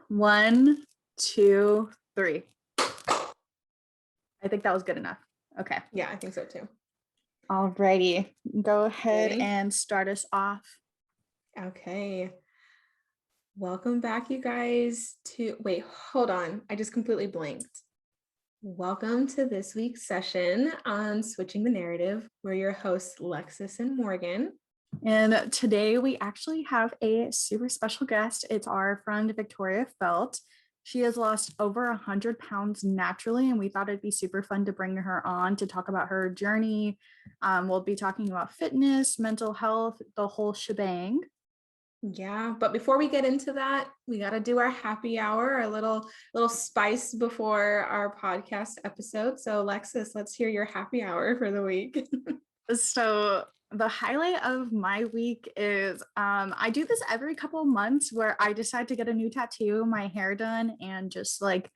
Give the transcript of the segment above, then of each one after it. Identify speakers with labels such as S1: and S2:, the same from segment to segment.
S1: 1, 2, 3. I think that was good enough. Okay.
S2: Yeah, I think so too.
S1: Alrighty. Go ahead
S2: Ready?
S1: and start us off.
S2: Okay. Welcome back, you guys, wait, hold on. I just completely blanked. Welcome to this week's session on Switching the Narrative. We're your hosts, Lexus and Morgan.
S1: And today we actually have a super special guest. It's our friend, Victoria Feldt. She has lost over 100 pounds naturally, and we thought it'd be super fun to bring her on to talk about her journey. We'll be talking about fitness, mental health, the whole shebang.
S2: Yeah, but before we get into that, we got to do our happy hour, a little spice before our podcast episode. So Lexus, let's hear your happy hour for the week.
S1: So the highlight of my week is I do this every couple of months where I decide to get a new tattoo, my hair done, and just like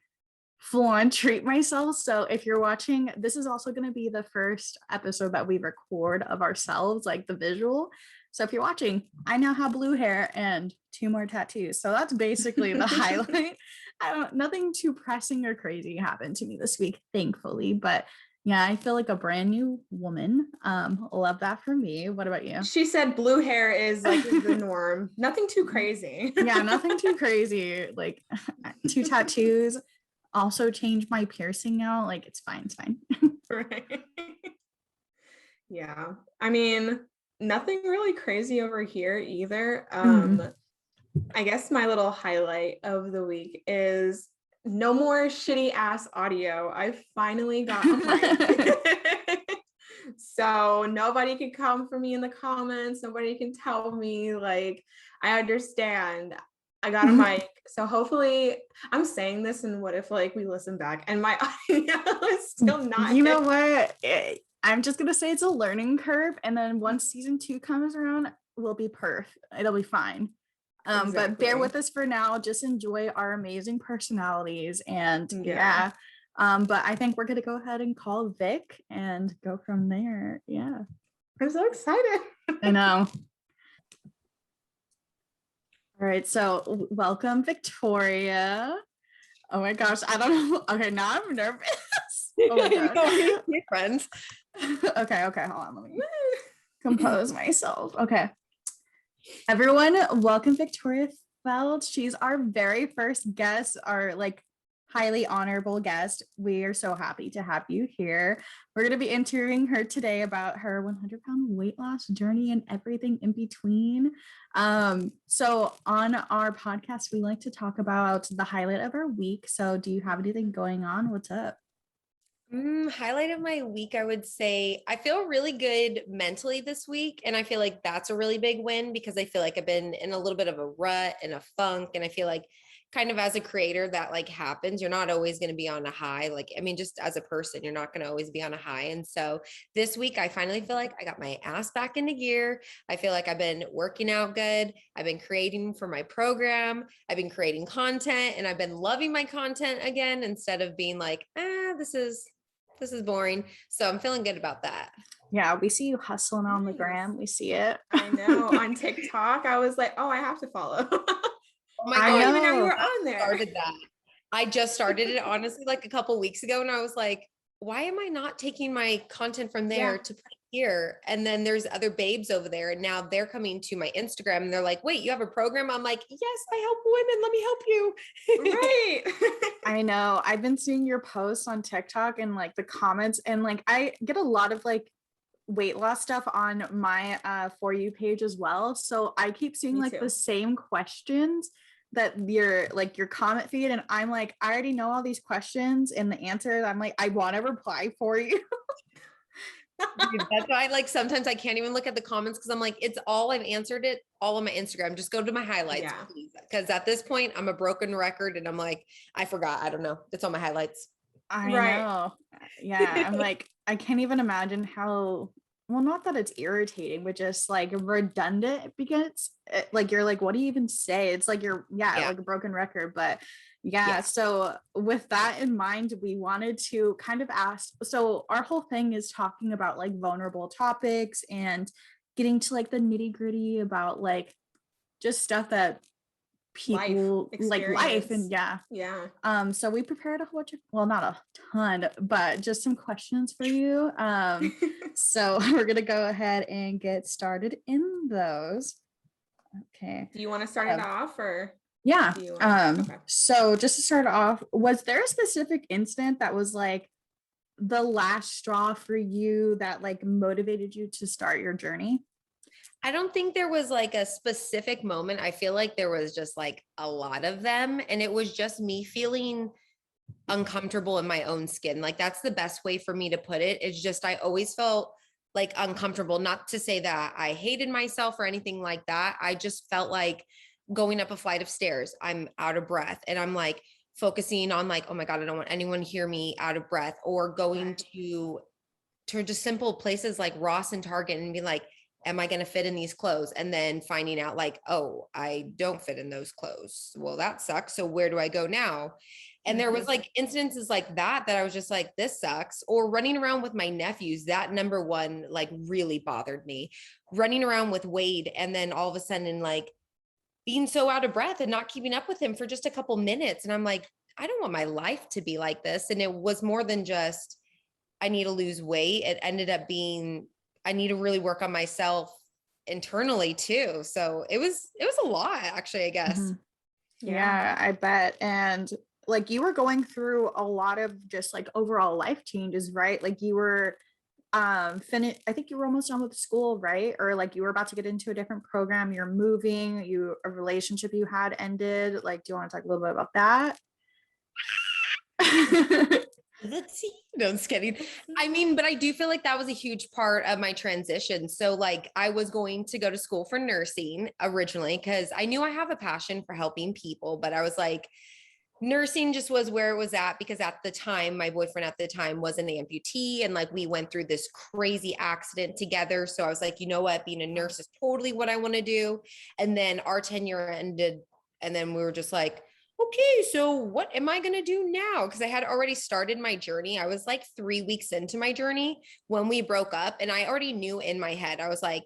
S1: full on treat myself. So if you're watching, this is also going to be the first episode that we record of ourselves, like the visual. So if you're watching, I now have blue hair and 2 more tattoos. So that's basically the highlight. Nothing too pressing or crazy happened to me this week, thankfully. But yeah, I feel like a brand new woman. Love that for me. What about you?
S2: She said blue hair is like the norm. Nothing too crazy.
S1: Yeah, nothing too crazy. Like 2 tattoos. Also change my piercing out. Like it's fine.
S2: Right. Yeah. I mean, nothing really crazy over here either. I guess my little highlight of the week is no more shitty ass audio. I finally got a mic. So nobody can come for me in the comments. Nobody can tell me like, I understand. I got a mic. So hopefully I'm saying this, and what if like we listen back and my audio is still not.
S1: You know what? I'm just gonna say it's a learning curve, and then once season 2 comes around, we'll be it'll be fine.
S2: Exactly.
S1: But bear with us for now. Just enjoy our amazing personalities, and yeah. But I think we're gonna go ahead and call Vic and go from there. Yeah,
S2: I'm so excited.
S1: I know. All right, so welcome, Victoria. Oh my gosh, I don't know. Okay, now I'm nervous. Oh my god.
S2: We're friends.
S1: Okay, hold on. Let me compose myself. Okay. Everyone, welcome Victoria Feldt. She's our very first guest, our like highly honorable guest. We are so happy to have you here. We're going to be interviewing her today about her 100-pound weight loss journey and everything in between. So on our podcast, we like to talk about the highlight of our week. So do you have anything going on? What's up?
S3: Highlight of my week, I would say I feel really good mentally this week. And I feel like that's a really big win because I feel like I've been in a little bit of a rut and a funk. And I feel like kind of as a creator that like happens, you're not always going to be on a high. Like, I mean, just as a person, you're not going to always be on a high. And so this week, I finally feel like I got my ass back into gear. I feel like I've been working out good. I've been creating for my program. I've been creating content, and I've been loving my content again, instead of being like, this is boring. So I'm feeling good about that.
S1: Yeah, we see you hustling on the gram. We see it.
S2: I know. On TikTok, I was like, oh, I have to follow.
S3: Oh my God.
S2: Even know you were on there.
S3: I just started it honestly like a couple weeks ago, and I was like, why am I not taking my content from there to put it here? And then there's other babes over there, and now they're coming to my Instagram and they're like, wait, you have a program? I'm like, yes, I help women. Let me help you.
S2: Right.
S1: I know. I've been seeing your posts on TikTok and like the comments, and like I get a lot of like weight loss stuff on my For You page as well. So I keep seeing like the same questions that your comment feed, and I'm like, I already know all these questions and the answers. I'm like, I want to reply for you.
S3: Dude, that's why like sometimes I can't even look at the comments because I'm like, it's all I've answered it all on my Instagram. Just go to my highlights, please. Because at this point, I'm a broken record, and I'm like, I forgot. I don't know. It's on my highlights.
S1: I know. Yeah, I'm like, I can't even imagine how. Well, not that it's irritating, but just like redundant, because like you're like, what do you even say? It's like you're like a broken record. But yeah, so with that in mind, we wanted to kind of ask, so our whole thing is talking about like vulnerable topics and getting to like the nitty gritty about like just stuff that people like life and
S2: yeah.
S1: So we prepared a whole bunch of, well, not a ton, but just some questions for you. So we're gonna go ahead and get started in those. Okay.
S2: Do you want to start it off, or
S1: yeah.
S2: do you okay.
S1: So just to start off, was there a specific incident that was like the last straw for you that like motivated you to start your journey?
S3: I don't think there was like a specific moment. I feel like there was just like a lot of them. And it was just me feeling uncomfortable in my own skin. Like that's the best way for me to put it. It's just, I always felt like uncomfortable. Not to say that I hated myself or anything like that. I just felt like going up a flight of stairs, I'm out of breath. And I'm like focusing on like, oh my God, I don't want anyone to hear me out of breath, or going to just simple places like Ross and Target and be like, am I going to fit in these clothes? And then finding out like, oh, I don't fit in those clothes. Well, that sucks. So where do I go now? And there was like incidences like that I was just like, this sucks. Or running around with my nephews, that number one, like really bothered me. Running around with Wade and then all of a sudden like being so out of breath and not keeping up with him for just a couple minutes. And I'm like, I don't want my life to be like this. And it was more than just, I need to lose weight. It ended up being, I need to really work on myself internally too. So it was a lot actually, I guess.
S1: Mm-hmm. Yeah, I bet. And like you were going through a lot of just like overall life changes, right? Like you were I think you were almost done with school, right? Or like you were about to get into a different program, you're moving, a relationship you had ended. Like, do you want to talk a little bit about that?
S3: Let's see. No, I'm just kidding. I mean, but I do feel like that was a huge part of my transition. So like I was going to go to school for nursing originally because I knew I have a passion for helping people, but I was like, nursing just was where it was at because at the time, my boyfriend at the time was an amputee and like we went through this crazy accident together. So I was like, you know what, being a nurse is totally what I want to do. And then our tenure ended and then we were just like, okay, so what am I going to do now? Because I had already started my journey. I was like 3 weeks into my journey when we broke up. And I already knew in my head, I was like,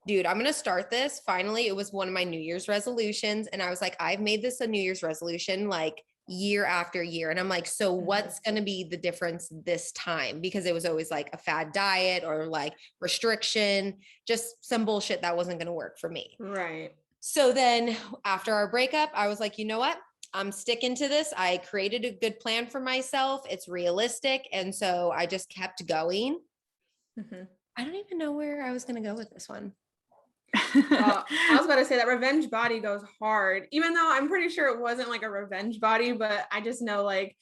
S3: dude, I'm going to start this. Finally, it was one of my New Year's resolutions. And I was like, I've made this a New Year's resolution like year after year. And I'm like, so what's going to be the difference this time? Because it was always like a fad diet or like restriction, just some bullshit that wasn't going to work for me.
S2: Right.
S3: So then after our breakup, I was like, you know what? I'm sticking to this. I created a good plan for myself. It's realistic. And so I just kept going. I don't even know where I was going to go with this one.
S2: Well, I was about to say that revenge body goes hard, even though I'm pretty sure it wasn't like a revenge body, but I just know like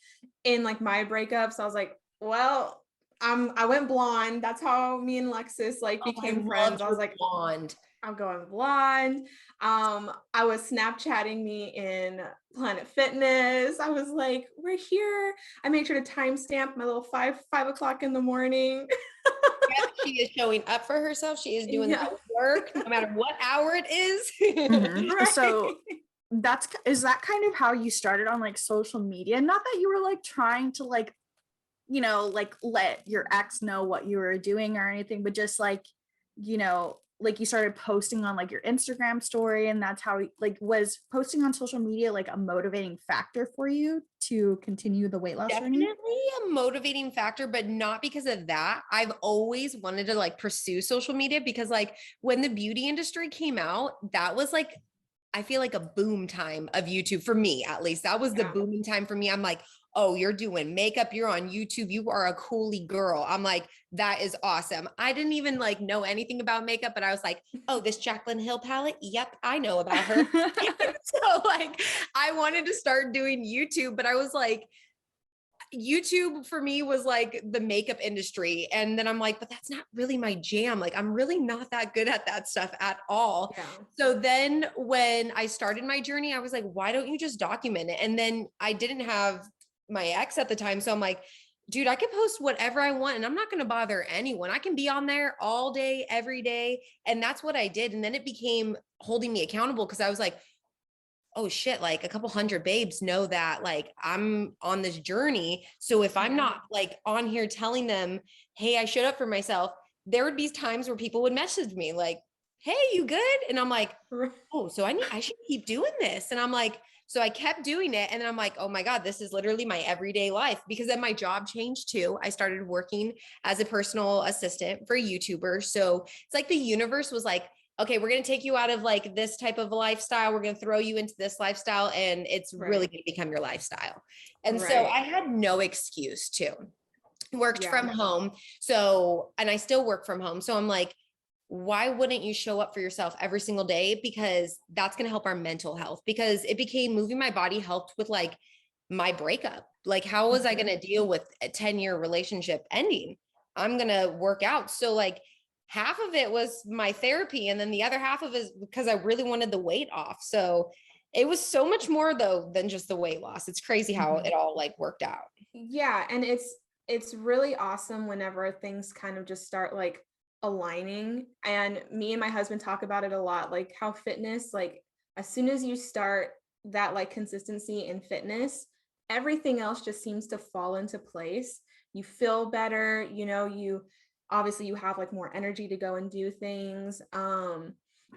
S2: in like my breakups, I was like, well, I went blonde. That's how me and Lexus like became friends. I was like,
S3: blonde.
S2: I'm going blonde. I was Snapchatting me in Planet Fitness. I was like, we're here. I made sure to timestamp my little 5 o'clock in the morning.
S3: Yep, she is showing up for herself. She is doing the work no matter what hour it is.
S1: Right. So is that kind of how you started on like social media? Not that you were like trying to like, you know, like let your ex know what you were doing or anything, but just like, you know, like you started posting on like your Instagram story, and that's how like was posting on social media like a motivating factor for you to continue the weight loss journey?
S3: Definitely a motivating factor, but not because of that. I've always wanted to like pursue social media because like when the beauty industry came out, that was like, I feel like a boom time of YouTube for me, at least. That was the booming time for me. I'm like, oh, you're doing makeup, you're on YouTube, you are a coolie girl. I'm like, that is awesome. I didn't even like know anything about makeup, but I was like, oh, this Jaclyn Hill palette. Yep, I know about her. So like, I wanted to start doing YouTube, but I was like, YouTube for me was like the makeup industry. And then I'm like, but that's not really my jam. Like, I'm really not that good at that stuff at all.
S2: Yeah.
S3: So then when I started my journey, I was like, why don't you just document it? And then I didn't have my ex at the time. So I'm like, dude, I can post whatever I want and I'm not going to bother anyone. I can be on there all day, every day. And that's what I did. And then it became holding me accountable because I was like, oh shit, like a couple hundred babes know that like I'm on this journey. So if I'm not like on here telling them, hey, I showed up for myself, there would be times where people would message me like, hey, you good? And I'm like, oh, so I should keep doing this. And I'm like, so I kept doing it. And then I'm like, oh my God, this is literally my everyday life, because then my job changed too. I started working as a personal assistant for YouTubers. So it's like the universe was like, okay, we're going to take you out of like this type of lifestyle. We're going to throw you into this lifestyle, and it's really going to become your lifestyle. And so I had no excuse to. Worked from home. So, and I still work from home. So I'm like, why wouldn't you show up for yourself every single day? Because that's going to help our mental health, because it became moving my body helped with like my breakup. Like, how was I going to deal with a 10-year relationship ending? I'm going to work out. So like half of it was my therapy. And then the other half of it is because I really wanted the weight off. So it was so much more though than just the weight loss. It's crazy how it all like worked out.
S2: Yeah. And it's really awesome whenever things kind of just start like aligning. And me and my husband talk about it a lot, like how fitness, like as soon as you start that like consistency in fitness, everything else just seems to fall into place. You feel better, you know, you obviously you have like more energy to go and do things.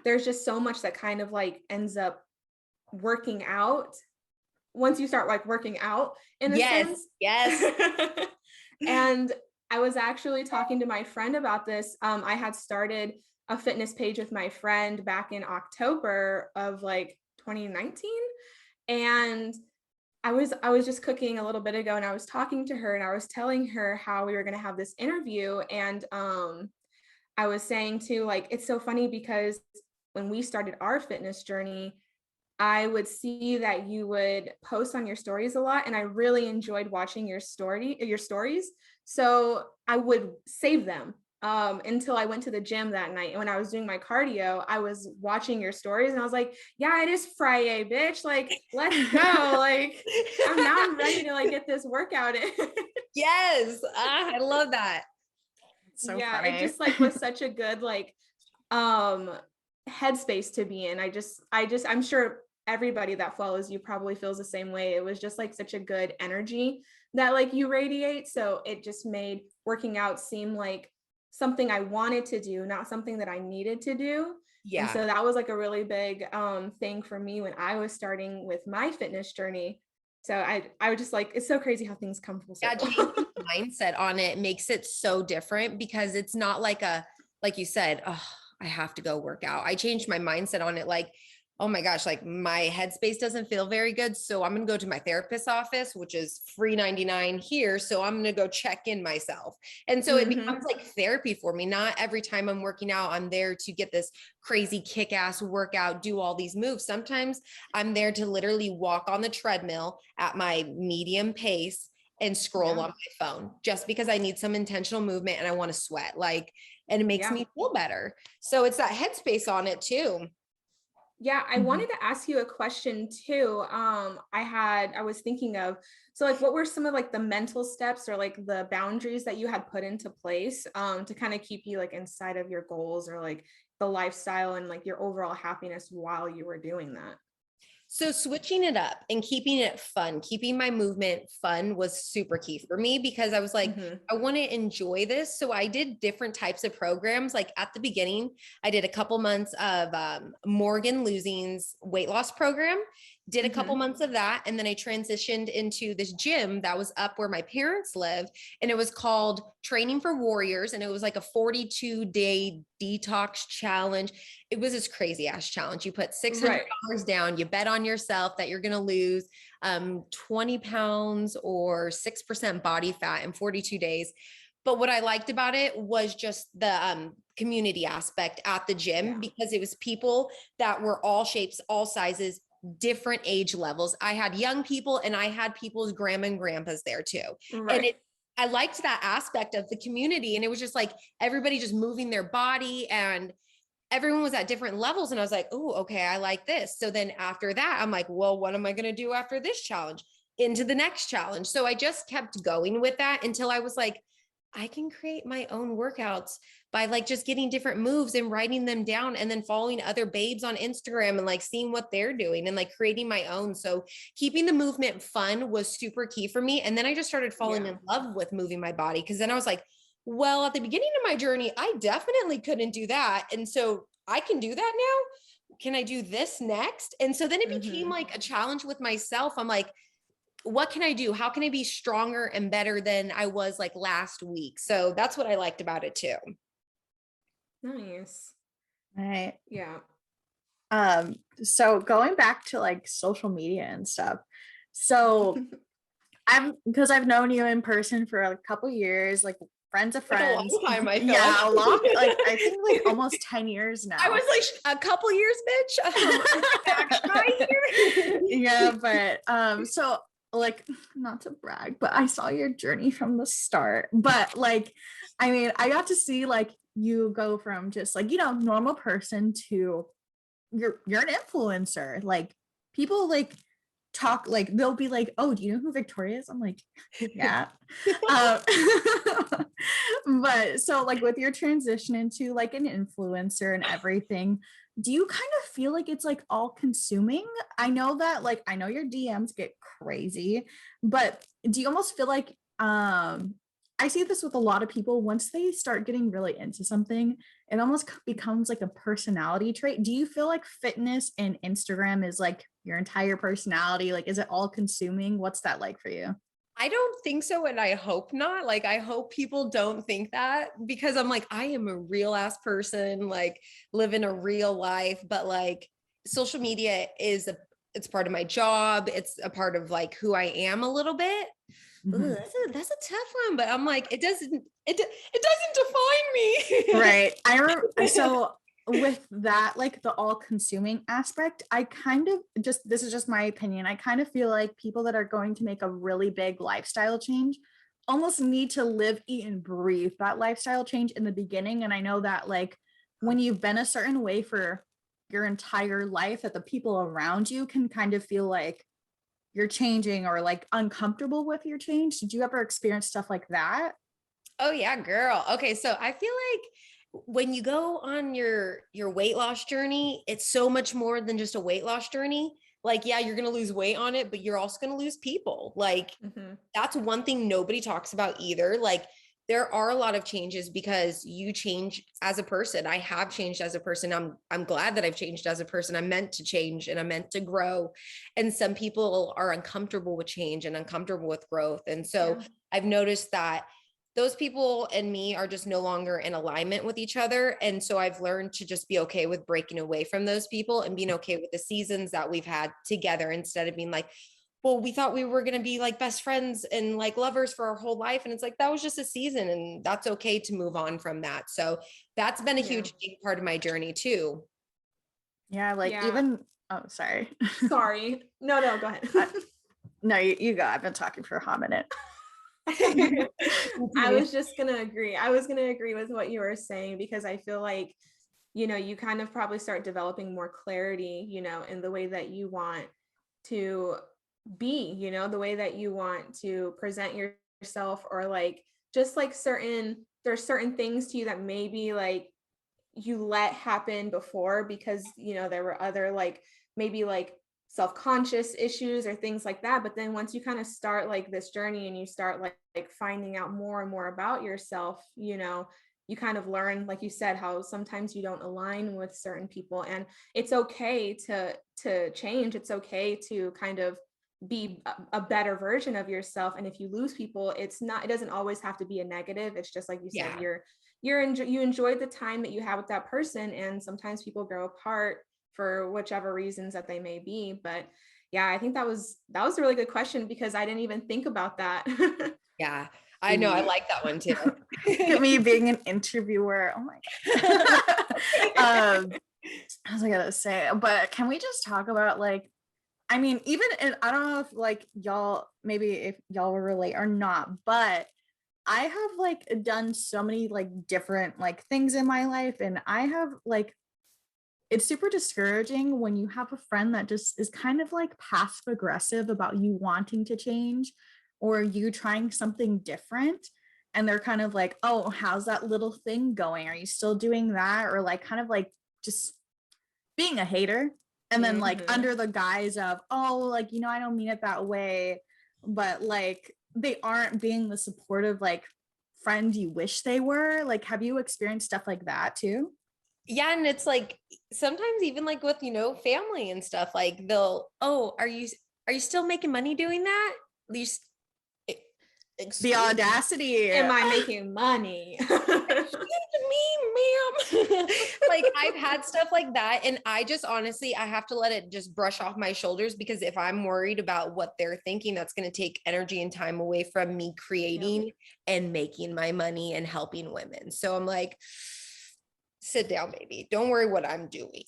S2: There's just so much that kind of like ends up working out once you start like working out in a sense.
S3: Yes.
S2: And I was actually talking to my friend about this. I had started a fitness page with my friend back in October of like 2019. And I was just cooking a little bit ago, and I was talking to her, and I was telling her how we were going to have this interview. And I was saying too, like, it's so funny because when we started our fitness journey, I would see that you would post on your stories a lot, and I really enjoyed watching your stories. So I would save them until I went to the gym that night. And when I was doing my cardio, I was watching your stories, and I was like, yeah, it is Friday, bitch. Like, let's go. Like, I'm ready to like get this workout in.
S3: Yes. I love that.
S1: So
S2: yeah,
S1: funny.
S2: it just like was such a good like headspace to be in. I'm sure everybody that follows you probably feels the same way. It was just like such a good energy that like you radiate. So it just made working out seem like something I wanted to do, not something that I needed to do.
S3: Yeah.
S2: And so that was like a really big thing for me when I was starting with my fitness journey. So I was just like, it's so crazy how things come full circle.
S3: Yeah, mindset on it makes it so different, because it's not like like you said, oh, I have to go work out. I changed my mindset on it. Like, oh my gosh, like my headspace doesn't feel very good. So I'm going to go to my therapist's office, which is free 99 here. So I'm going to go check in myself. And so it becomes like therapy for me. Not every time I'm working out, I'm there to get this crazy kick-ass workout, do all these moves. Sometimes I'm there to literally walk on the treadmill at my medium pace and scroll on my phone, just because I need some intentional movement and I want to sweat, like, and it makes me feel better. So it's that headspace on it too.
S2: Yeah, I wanted to ask you a question too. I was thinking of, so like, what were some of like the mental steps or like the boundaries that you had put into place to kind of keep you like inside of your goals or like the lifestyle and like your overall happiness while you were doing that?
S3: So switching it up and keeping it fun, keeping my movement fun was super key for me, because I was like, I want to enjoy this. So I did different types of programs. Like at the beginning, I did a couple months of Morgan Losing's weight loss program, did a couple months of that. And then I transitioned into this gym that was up where my parents live. And it was called Training for Warriors. And it was like a 42-day detox challenge. It was this crazy ass challenge. You put $600 down, you bet on yourself that you're going to lose 20 pounds or 6% body fat in 42 days. But what I liked about it was just the community aspect at the gym, because it was people that were all shapes, all sizes, different age levels. I had young people and I had people's grandma and grandpas there too. And I liked that aspect of the community. And it was just like everybody just moving their body, and everyone was at different levels. And I was like, oh, okay, I like this. So then after that, I'm like, well, what am I going to do after this challenge? Into the next challenge. So I just kept going with that until I was like, I can create my own workouts by like just getting different moves and writing them down, and then following other babes on Instagram and like seeing what they're doing and like creating my own. So keeping the movement fun was super key for me. And then I just started falling in love with moving my body, because then I was like, well, at the beginning of my journey, I definitely couldn't do that. And so I can do that now. Can I do this next? And so then it became
S2: Mhm.
S3: like a challenge with myself. I'm like, what can I do? How can I be stronger and better than I was like last week? So that's what I liked about it too.
S2: Nice.
S1: Right.
S2: Yeah.
S1: So going back to like social media and stuff. So because I've known you in person for a couple years, like friends of
S3: Like a long
S1: friends.
S3: time, I feel
S1: Yeah,
S3: like.
S1: a long, like I think like almost 10 years
S3: I
S1: now.
S3: was like a couple years, bitch. Back my year.
S1: Yeah, but so like not to brag, but I saw your journey from the start. But like, I mean, I got to see like you go from just like, normal person to you're an influencer. Like people like talk like they'll be like, oh, do you know who Victoria is? I'm like, yeah. um, but so like with your transition into like an influencer and everything, do you kind of feel like it's like all consuming? I know that like I know your DMs get crazy, but do you almost feel like I see this with a lot of people once they start getting really into something, it almost becomes like a personality trait. Do you feel like fitness and Instagram is like your entire personality? Like, is it all consuming? What's that like for you?
S3: I don't think so, and I hope not. Like, I hope people don't think that, because I'm like, I am a real ass person, like living a real life, but like social media it's part of my job. It's a part of like who I am a little bit. Ooh,
S1: Mhm.
S3: that's a tough one, but I'm like, it doesn't define me.
S1: Right. So with that, like the all consuming aspect, I kind of just, this is just my opinion. I kind of feel like people that are going to make a really big lifestyle change almost need to live, eat, and breathe that lifestyle change in the beginning. And I know that like when you've been a certain way for your entire life, that the people around you can kind of feel like you're changing or like uncomfortable with your change. Did you ever experience stuff like that?
S3: Oh yeah, girl. Okay, so I feel like when you go on your weight loss journey, it's so much more than just a weight loss journey. Like, yeah, you're going to lose weight on it, but you're also going to lose people. Like,
S2: Mhm.
S3: that's one thing nobody talks about either. Like, there are a lot of changes because you change as a person. I have changed as a person. I'm glad that I've changed as a person. I'm meant to change and I'm meant to grow. And some people are uncomfortable with change and uncomfortable with growth. And so
S2: Yeah.
S3: I've noticed that those people and me are just no longer in alignment with each other. And so I've learned to just be okay with breaking away from those people and being okay with the seasons that we've had together, instead of being like, well, we thought we were going to be like best friends and like lovers for our whole life. And it's like, that was just a season and that's okay to move on from that. So that's been a
S2: Yeah.
S3: huge part of my journey too.
S1: Yeah, like
S2: Yeah.
S1: even oh, sorry.
S2: Sorry. No, go ahead.
S1: No, you go. I've been talking for a hot minute.
S2: I was just gonna agree. I was gonna agree with what you were saying because I feel like, you kind of probably start developing more clarity, in the way that you want to be, the way that you want to present yourself, or like just like there's certain things to you that maybe like you let happen before because there were other like maybe like self-conscious issues or things like that, but then once you kind of start like this journey and you start like finding out more and more about yourself, you kind of learn, like you said, how sometimes you don't align with certain people, and it's okay to change. It's okay to kind of be a better version of yourself, and if you lose people, it doesn't always have to be a negative. It's just like you said,
S3: Yeah.
S2: you enjoyed the time that you have with that person, and sometimes people grow apart for whichever reasons that they may be. But yeah, I think that was a really good question because I didn't even think about that.
S3: Yeah. I know. I like that one too.
S1: Look at me being an interviewer. Oh my god. I was gonna say, but can we just talk about like, I mean, even and I don't know if like y'all, maybe if y'all will relate or not, but I have like done so many like different like things in my life, and I have like it's super discouraging when you have a friend that just is kind of like passive aggressive about you wanting to change or you trying something different. And they're kind of like, oh, how's that little thing going? Are you still doing that? Or like kind of like just being a hater. And then like
S2: Mhm.
S1: under the guise of, oh, like, I don't mean it that way. But like they aren't being the supportive like friend you wish they were. Like, have you experienced stuff like that too?
S3: Yeah, and it's like sometimes even like with, family and stuff, like they'll, oh, are you still making money doing that? At least
S1: The audacity.
S2: Am I making money?
S3: Excuse me, ma'am. Like I've had stuff like that. And I just honestly, I have to let it just brush off my shoulders, because if I'm worried about what they're thinking, that's going to take energy and time away from me creating and making my money and helping women. So I'm like, sit down, baby. Don't worry what I'm doing.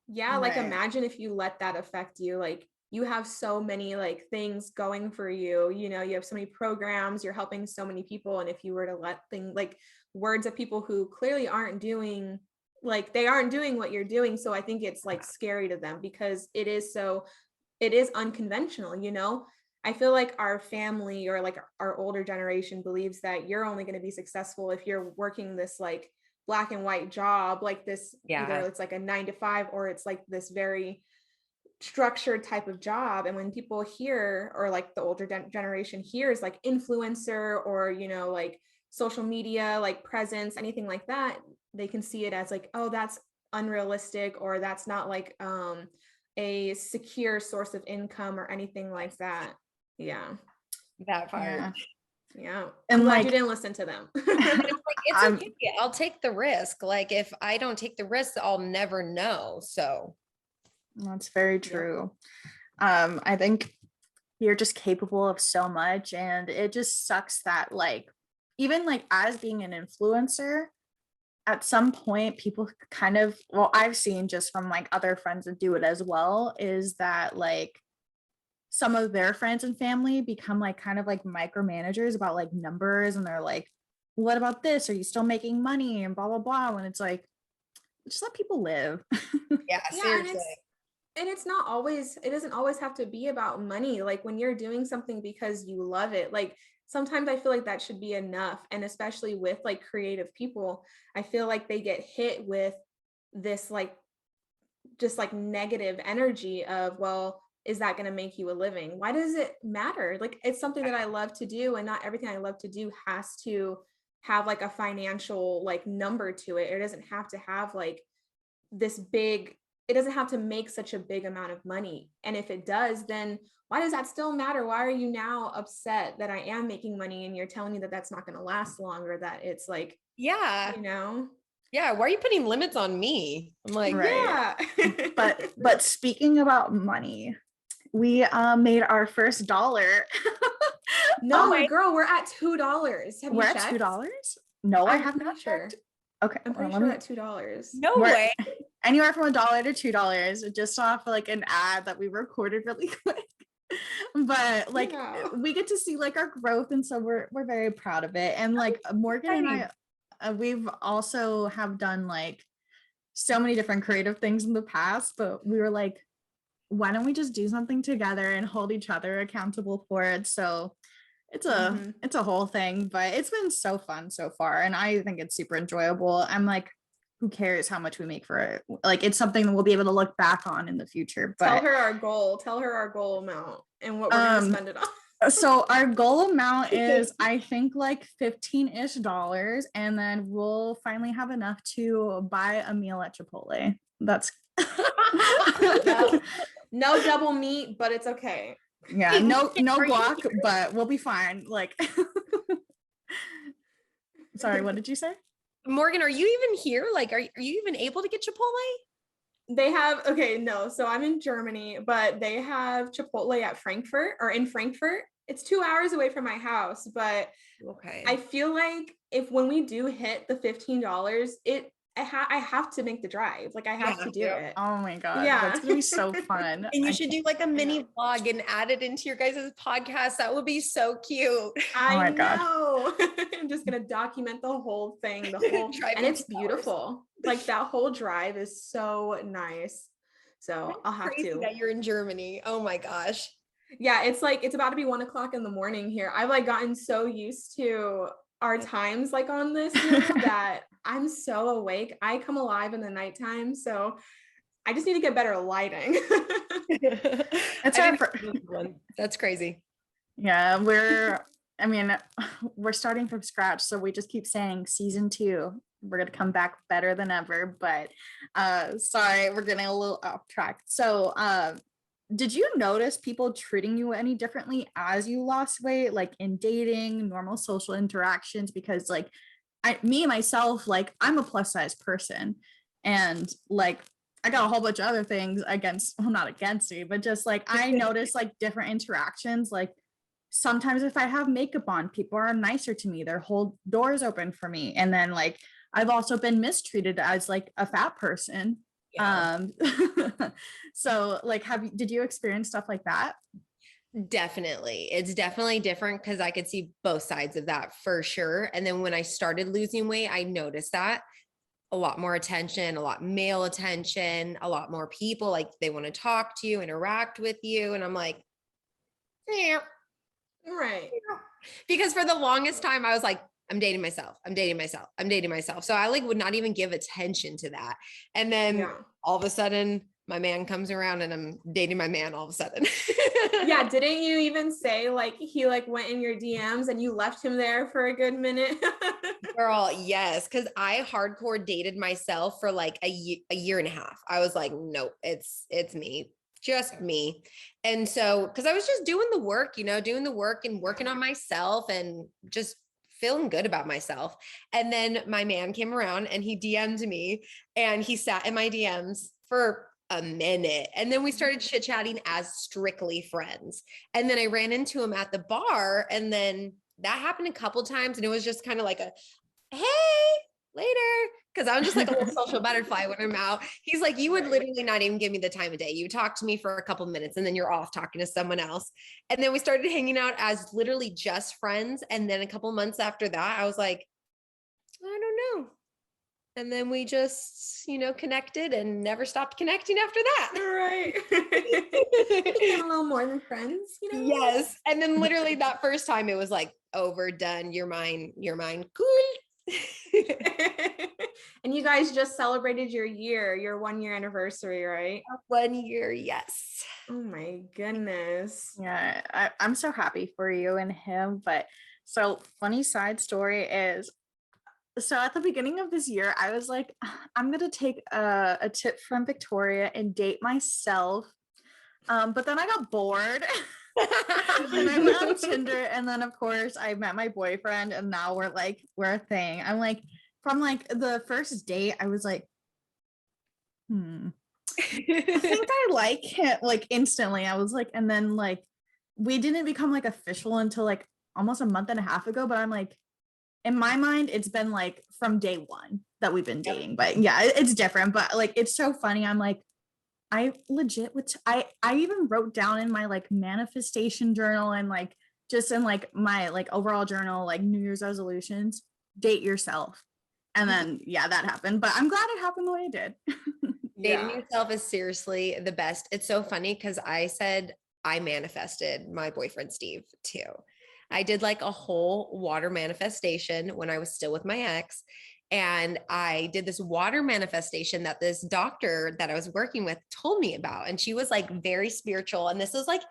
S2: Yeah, like
S1: Right.
S2: imagine if you let that affect you. Like you have so many like things going for you, you have so many programs, you're helping so many people. And if you were to let things like words of people who clearly aren't doing, like they aren't doing what you're doing. So I think it's like scary to them because it is unconventional. I feel like our family or like our older generation believes that you're only going to be successful if you're working this like black and white job, like this, either it's like a 9 to 5 or it's like this very structured type of job. And when people hear, or like the older generation hears like influencer or, like social media, like presence, anything like that, they can see it as like, oh, that's unrealistic, or that's not like a secure source of income or anything like that. Yeah.
S3: That part.
S2: Yeah.
S1: And
S2: I'm glad
S1: like,
S2: you didn't listen to them.
S3: It's okay. I'll take the risk. Like if I don't take the risk, I'll never know. So
S1: that's very true. I think you're just capable of so much, and it just sucks that like even like as being an influencer, at some point people kind of, well, I've seen just from like other friends that do it as well, is that like some of their friends and family become like kind of like micromanagers about like numbers, and they're like, what about this, are you still making money, and blah blah blah, when it's like, just let people live.
S3: yeah,
S2: Yeah,
S3: seriously.
S2: and it's not always, it doesn't always have to be about money. Like when you're doing something because you love it, like sometimes I feel like that should be enough. And especially with like creative people, I feel like they get hit with this like just like negative energy of, well, is that going to make you a living? Why does it matter? Like it's something that I love to do, and not everything I love to do has to have like a financial like number to it. It doesn't have to have like this big, it doesn't have to make such a big amount of money. And if it does, then why does that still matter? Why are you now upset that I am making money and you're telling me that that's not going to last long, or that it's like,
S3: Yeah. Yeah. Why are you putting limits on me? I'm like,
S1: Right.
S2: yeah.
S1: But speaking about money, we made our first dollar.
S2: No, girl, we're at $2. Have
S1: We're
S2: you
S1: at
S2: checked?
S1: $2. No, I
S2: I'm
S1: have
S2: pretty
S1: not
S2: sure.
S1: checked. Okay,
S2: I'm pretty sure we're at $2.
S3: no
S1: We're
S3: way.
S1: anywhere from $1 to $2, just off like an ad that we recorded really quick. But like
S2: Yeah.
S1: we get to see like our growth, and so we're very proud of it. And like Morgan and I, we've also have done like so many different creative things in the past, but we were like, why don't we just do something together and hold each other accountable for it? So it's a whole thing, but it's been so fun so far, and I think it's super enjoyable. I'm like, who cares how much we make for it? Like it's something that we'll be able to look back on in the future. But
S2: tell her our goal amount and what we're gonna spend it on.
S1: So our goal amount is, I think, like $15-ish, and then we'll finally have enough to buy a meal at Chipotle. That's
S2: no double meat, but it's okay.
S1: Yeah, no guac, but we'll be fine. Like sorry, what did you say?
S3: Morgan, are you even here? Like, are you even able to get Chipotle?
S2: They have, okay, no. So I'm in Germany, but they have Chipotle at Frankfurt, or in Frankfurt. It's 2 hours away from my house, but
S3: Okay.
S2: I feel like when we do hit the $15, I have to make the drive. Like I have to do it.
S1: Oh my god,
S2: Yeah.
S1: that's gonna be so fun.
S3: And you should do like a mini vlog and add it into your guys' podcast. That would be so cute.
S2: I know. I'm just gonna document the whole thing, and it's beautiful. Like that whole drive is so nice. So I'll have to.
S3: That you're in Germany. Oh my gosh.
S2: Yeah, it's like it's about to be 1 o'clock in the morning here. I've like gotten so used to our times like on this that I'm so awake. I come alive in the nighttime, so I just need to get better lighting.
S3: That's crazy.
S1: Yeah, we're starting from scratch, so we just keep saying season 2, we're gonna come back better than ever. But sorry, we're getting a little off track. So did you notice people treating you any differently as you lost weight, like in dating, normal social interactions? Because like me myself, like I'm a plus size person, and like I got a whole bunch of other things against, well, not against me, but just like I notice like different interactions. Like sometimes if I have makeup on, people are nicer to me. Their whole doors open for me. And then like I've also been mistreated as like a fat person.
S3: Yeah.
S1: So like did you experience stuff like that?
S3: Definitely. It's definitely different because I could see both sides of that for sure. And then when I started losing weight, I noticed that a lot more attention, a lot male attention, a lot more people like they want to talk to you, interact with you. And I'm like, yeah.
S2: Right.
S3: Because for the longest time, I was like, I'm dating myself. I'm dating myself. I'm dating myself. So I like would not even give attention to that. And then all of a sudden, my man comes around and I'm dating my man all of a sudden.
S2: Yeah. Didn't you even say like he like went in your DMs and you left him there for a good minute?
S3: Girl, yes. Cause I hardcore dated myself for like a year and a half. I was like, nope, it's me, just me. And so, cause I was just doing the work, doing the work and working on myself and just feeling good about myself. And then my man came around and he DM'd me and he sat in my DMs for a minute. And then we started chit chatting as strictly friends. And then I ran into him at the bar and then that happened a couple times. And it was just kind of like a, hey, later. Cause I'm just like a little social butterfly when I'm out. He's like, you would literally not even give me the time of day. You talk to me for a couple of minutes and then you're off talking to someone else. And then we started hanging out as literally just friends. And then a couple of months after that, I was like, I don't know. And then we just, connected and never stopped connecting after that.
S2: Right. Became a little more than friends,
S3: Yes. And then literally that first time it was like overdone. You're mine. Cool.
S2: And you guys just celebrated your 1 year anniversary, right?
S3: 1 year. Yes.
S2: Oh my goodness.
S1: Yeah, I'm so happy for you and him. But so funny side story is, so at the beginning of this year, I was like, I'm gonna take a tip from Victoria and date myself. But then I got bored. And I went on Tinder, and then of course I met my boyfriend, and now we're a thing. I'm like, from like the first date, I was like, I think I like him like instantly. I was like, and then like we didn't become like official until like almost a month and a half ago, but I'm like, in my mind, it's been like from day one that we've been dating. But yeah, it's different. But like it's so funny. I'm like, I legit would I even wrote down in my like manifestation journal and like just in like my like overall journal, like New Year's resolutions, date yourself. And then yeah, that happened. But I'm glad it happened the way it did.
S3: Dating yourself is seriously the best. It's so funny because I said I manifested my boyfriend Steve too. I did like a whole water manifestation when I was still with my ex. And I did this water manifestation that this doctor that I was working with told me about. And she was like very spiritual. And this was like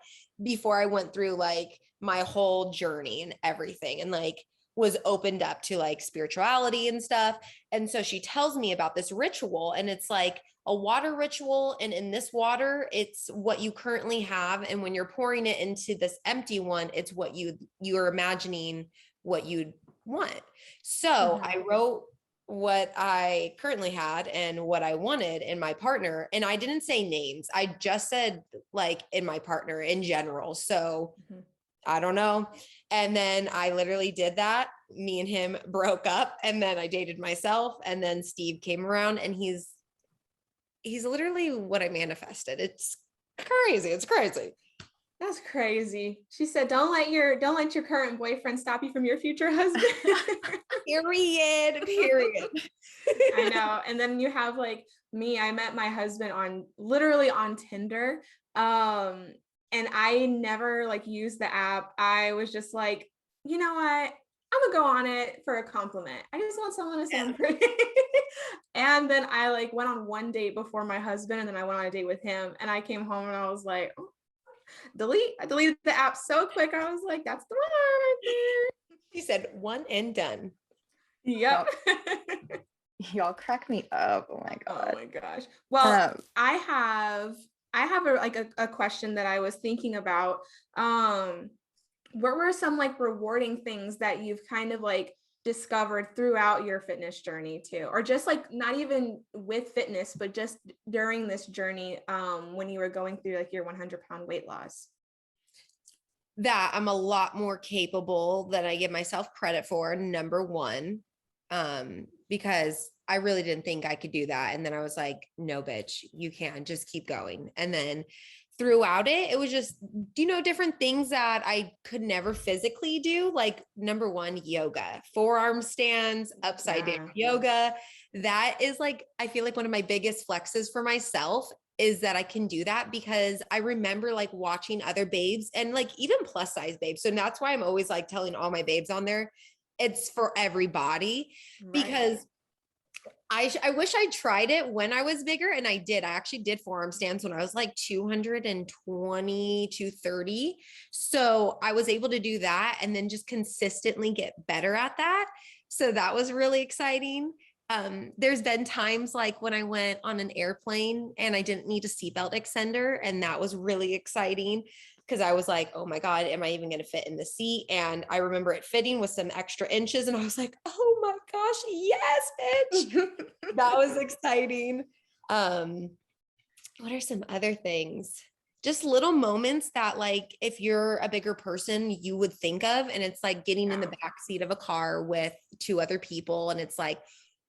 S3: before I went through like my whole journey and everything and like was opened up to like spirituality and stuff. And so she tells me about this ritual and it's like a water ritual. And in this water, it's what you currently have. And when you're pouring it into this empty one, it's what you're imagining what you'd want. So I wrote what I currently had and what I wanted in my partner. And I didn't say names. I just said like in my partner in general. So I don't know. And then I literally did that. Me and him broke up and then I dated myself. And then Steve came around and he's literally what I manifested. It's crazy. It's crazy.
S2: That's crazy. She said, don't let your current boyfriend stop you from your future husband.
S3: Period.
S2: I know. And then you have like me, I met my husband literally on Tinder. And I never like used the app. I was just like, you know what? I'm gonna go on it for a compliment. I just want someone to say I'm pretty. And then I like went on one date before my husband and then I went on a date with him and I came home and I was like, oh, I deleted the app so quick. I was like, that's the one right there.
S3: She said one and done.
S2: Yep.
S1: Y'all crack me up. Oh my
S2: Oh
S1: God.
S2: my gosh. Well, I have a question that I was thinking about. What were some like rewarding things that you've kind of like discovered throughout your fitness journey too? Or just like not even with fitness, but just during this journey, when you were going through like your 100-pound weight loss?
S3: That I'm a lot more capable than I give myself credit for, number one. Because I really didn't think I could do that. And then I was like, no, bitch, you can just keep going. And then throughout it, it was just, different things that I could never physically do. Like number one, yoga, forearm stands, upside down yoga. That is like, I feel like one of my biggest flexes for myself is that I can do that because I remember like watching other babes and like even plus size babes. So that's why I'm always like telling all my babes on there, it's for everybody. Because I wish I tried it when I was bigger, and I did. I actually did forearm stands when I was like 220, 230. So I was able to do that and then just consistently get better at that. So that was really exciting. There's been times like when I went on an airplane and I didn't need a seatbelt extender, and that was really exciting because I was like, oh my God, am I even going to fit in the seat? And I remember it fitting with some extra inches, and I was like, oh my gosh, yes, bitch. That was exciting. What are some other things? Just little moments that like if you're a bigger person you would think of, and it's like getting in the back seat of a car with two other people, and it's like,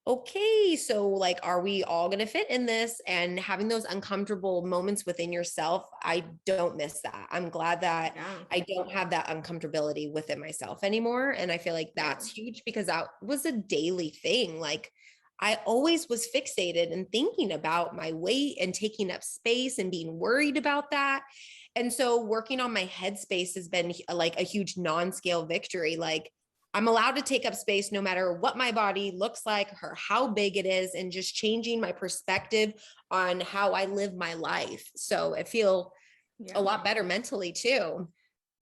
S3: okay, so like, are we all going to fit in this? And having those uncomfortable moments within yourself, I don't miss that. I'm glad that I don't have that uncomfortability within myself anymore. And I feel like that's huge because that was a daily thing. Like I always was fixated and thinking about my weight and taking up space and being worried about that. And so working on my headspace has been like a huge non-scale victory. Like I'm allowed to take up space no matter what my body looks like or how big it is, and just changing my perspective on how I live my life. So I feel a lot better mentally too.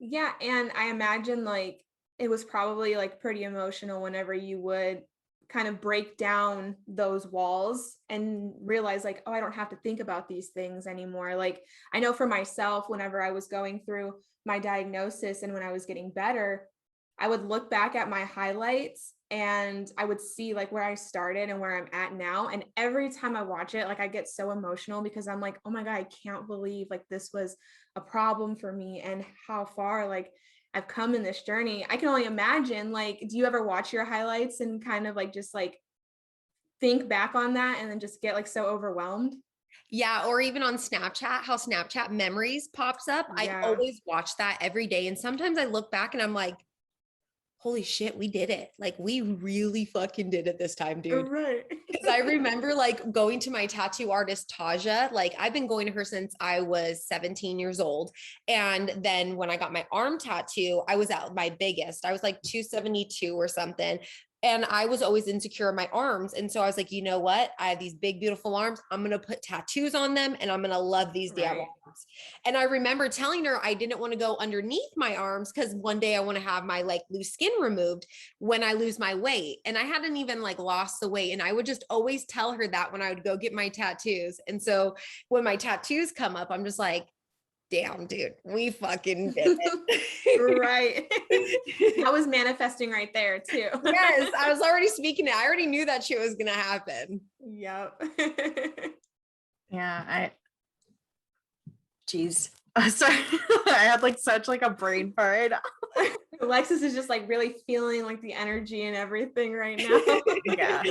S2: Yeah. And I imagine like it was probably like pretty emotional whenever you would kind of break down those walls and realize like, oh, I don't have to think about these things anymore. Like I know for myself, whenever I was going through my diagnosis and when I was getting better, I would look back at my highlights and I would see like where I started and where I'm at now. And every time I watch it, like I get so emotional because I'm like, oh my God, I can't believe like this was a problem for me and how far like I've come in this journey. I can only imagine, like, do you ever watch your highlights and kind of like just like think back on that and then just get like so overwhelmed?
S3: Yeah, or even on Snapchat, how Snapchat memories pops up. I always watch that every day. And sometimes I look back and I'm like, holy shit, we did it. Like we really fucking did it this time, dude.
S2: Right.
S3: Because I remember like going to my tattoo artist, Taja. Like I've been going to her since I was 17 years old. And then when I got my arm tattoo, I was at my biggest. I was like 272 or something. And I was always insecure in my arms. And so I was like, you know what? I have these big, beautiful arms. I'm going to put tattoos on them and I'm going to love these damn arms. And I remember telling her I didn't want to go underneath my arms because one day I want to have my like loose skin removed when I lose my weight. And I hadn't even like lost the weight. And I would just always tell her that when I would go get my tattoos. And so when my tattoos come up, I'm just like, damn, dude, we fucking did it.
S2: Right. I was manifesting right there too.
S3: Yes, I was already speaking it. I already knew that shit was gonna happen.
S2: Yep.
S1: Yeah, geez. Sorry. I had like such like a brain fart.
S2: Alexis is just like really feeling like the energy and everything right now.
S1: Yeah.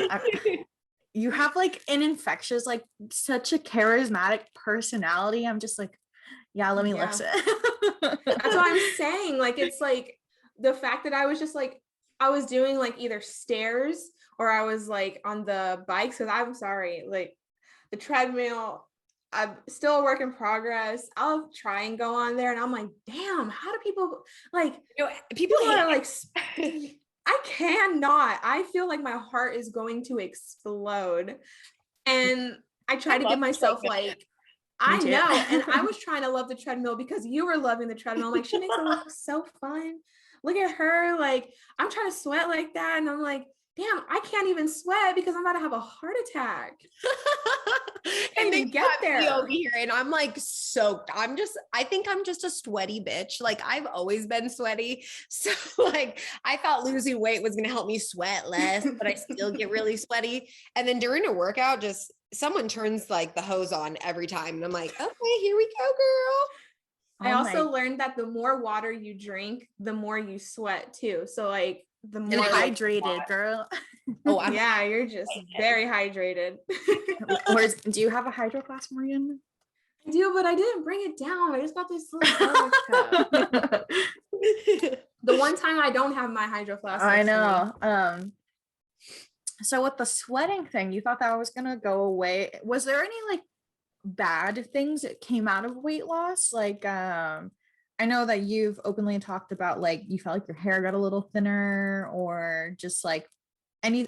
S1: You have like an infectious, like such a charismatic personality. I'm just like, yeah, let me listen.
S2: That's what I'm saying. Like, it's like the fact that I was just like, I was doing like either stairs or I was like on the bikes. Cause I'm sorry, like the treadmill, I'm still a work in progress. I'll try and go on there and I'm like, damn, how do people like,
S3: people
S2: are like, I cannot. I feel like my heart is going to explode. And I try to give myself like, I know. And I was trying to love the treadmill because you were loving the treadmill. I'm like, she makes it look so fun. Look at her. Like, I'm trying to sweat like that. And I'm like, damn, I can't even sweat because I'm about to have a heart attack.
S3: And
S2: even
S3: then
S2: get
S3: got me
S2: there.
S3: over here and I'm like soaked. I think I'm just a sweaty bitch. Like I've always been sweaty. So like I thought losing weight was going to help me sweat less, but I still get really sweaty. And then during a workout, just someone turns like the hose on every time. And I'm like, okay, here we go, girl.
S2: I also learned that the more water you drink, the more you sweat too. So like the more
S1: hydrated, girl.
S3: Oh, I'm
S2: yeah, you're just very hydrated.
S1: Do you have a hydro flask, Morgan?
S2: I do, but I didn't bring it down. I just got this little Starbucks cup. The one time I don't have my hydro flask.
S1: I know. So with the sweating thing, you thought that was gonna go away. Was there any like bad things that came out of weight loss? Like, I know that you've openly talked about like you felt like your hair got a little thinner, or just like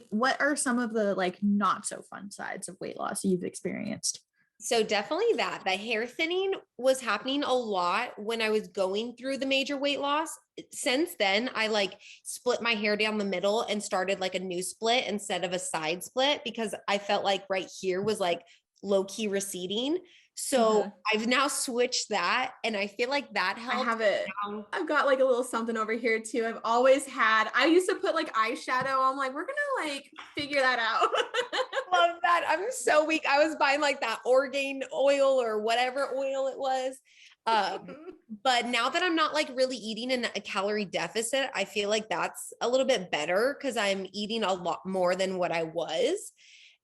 S1: what are some of the like not so fun sides of weight loss you've experienced?
S3: So definitely that the hair thinning was happening a lot when I was going through the major weight loss. Since then, I like split my hair down the middle and started like a new split instead of a side split because I felt like right here was like low key receding. So I've now switched that and I feel like that helps.
S2: I have it. I've got like a little something over here too. I've always had, I used to put like eyeshadow. I'm like, we're gonna like figure that out.
S3: Love that. I'm so weak. I was buying like that Orgain oil or whatever oil it was. But now that I'm not like really eating in a calorie deficit, I feel like that's a little bit better because I'm eating a lot more than what I was.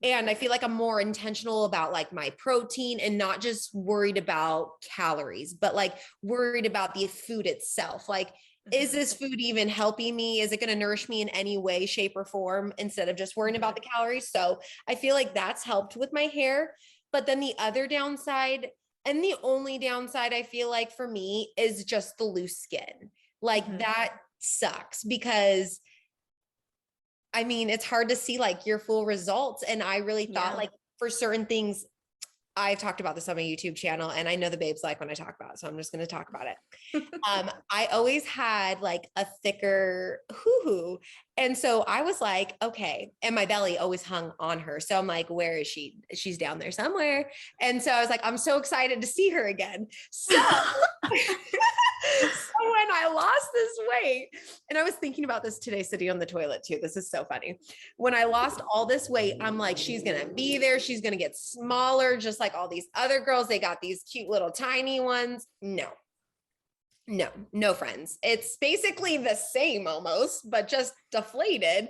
S3: And I feel like I'm more intentional about like my protein and not just worried about calories, but like worried about the food itself. Like, is this food even helping me? Is it going to nourish me in any way, shape, or form instead of just worrying about the calories? So I feel like that's helped with my hair. But then the other downside, and the only downside I feel like for me, is just the loose skin. Like that sucks because I mean, it's hard to see like your full results. And I really thought like for certain things, I've talked about this on my YouTube channel and I know the babes like when I talk about it. So I'm just going to talk about it. I always had like a thicker hoo-hoo. And so I was like, okay. And my belly always hung on her. So I'm like, where is she? She's down there somewhere. And so I was like, I'm so excited to see her again. So, so when I lost this weight, and I was thinking about this today, sitting on the toilet too. This is so funny. When I lost all this weight, I'm like, she's going to be there. She's going to get smaller, just like all these other girls. They got these cute little tiny ones. No friends. It's basically the same almost, but just deflated.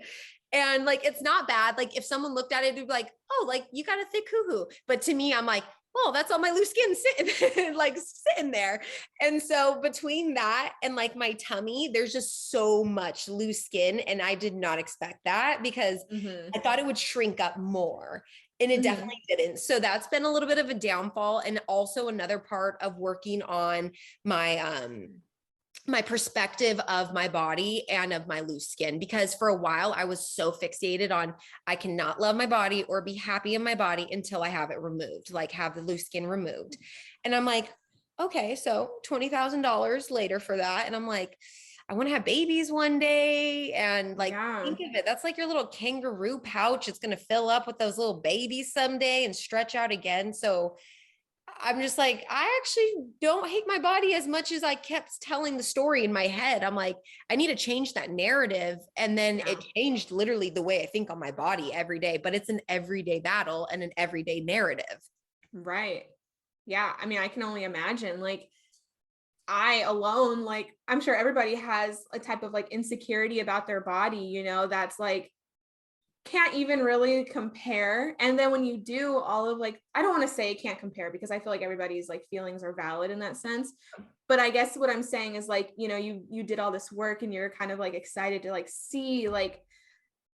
S3: And like, it's not bad. Like if someone looked at it, it'd be like, oh, like you got a thick hoo-hoo. But to me, I'm like, oh, that's all my loose skin sitting there. And so between that and like my tummy, there's just so much loose skin. And I did not expect that because I thought it would shrink up more. And it definitely didn't. So that's been a little bit of a downfall. And also another part of working on my, my perspective of my body and of my loose skin, because for a while I was so fixated on, I cannot love my body or be happy in my body until I have it removed, like have the loose skin removed. And I'm like, okay, so $20,000 later for that. And I'm like, I want to have babies one day. And like, think of it. That's like your little kangaroo pouch. It's going to fill up with those little babies someday and stretch out again. So I'm just like, I actually don't hate my body as much as I kept telling the story in my head. I'm like, I need to change that narrative. And then it changed literally the way I think on my body every day, but it's an everyday battle and an everyday narrative.
S2: Right. Yeah. I mean, I can only imagine like I alone, like I'm sure everybody has a type of like insecurity about their body, you know, that's like, can't even really compare. And then when you do all of like, I don't want to say can't compare because I feel like everybody's like feelings are valid in that sense. But I guess what I'm saying is like, you know, you did all this work and you're kind of like excited to like see like,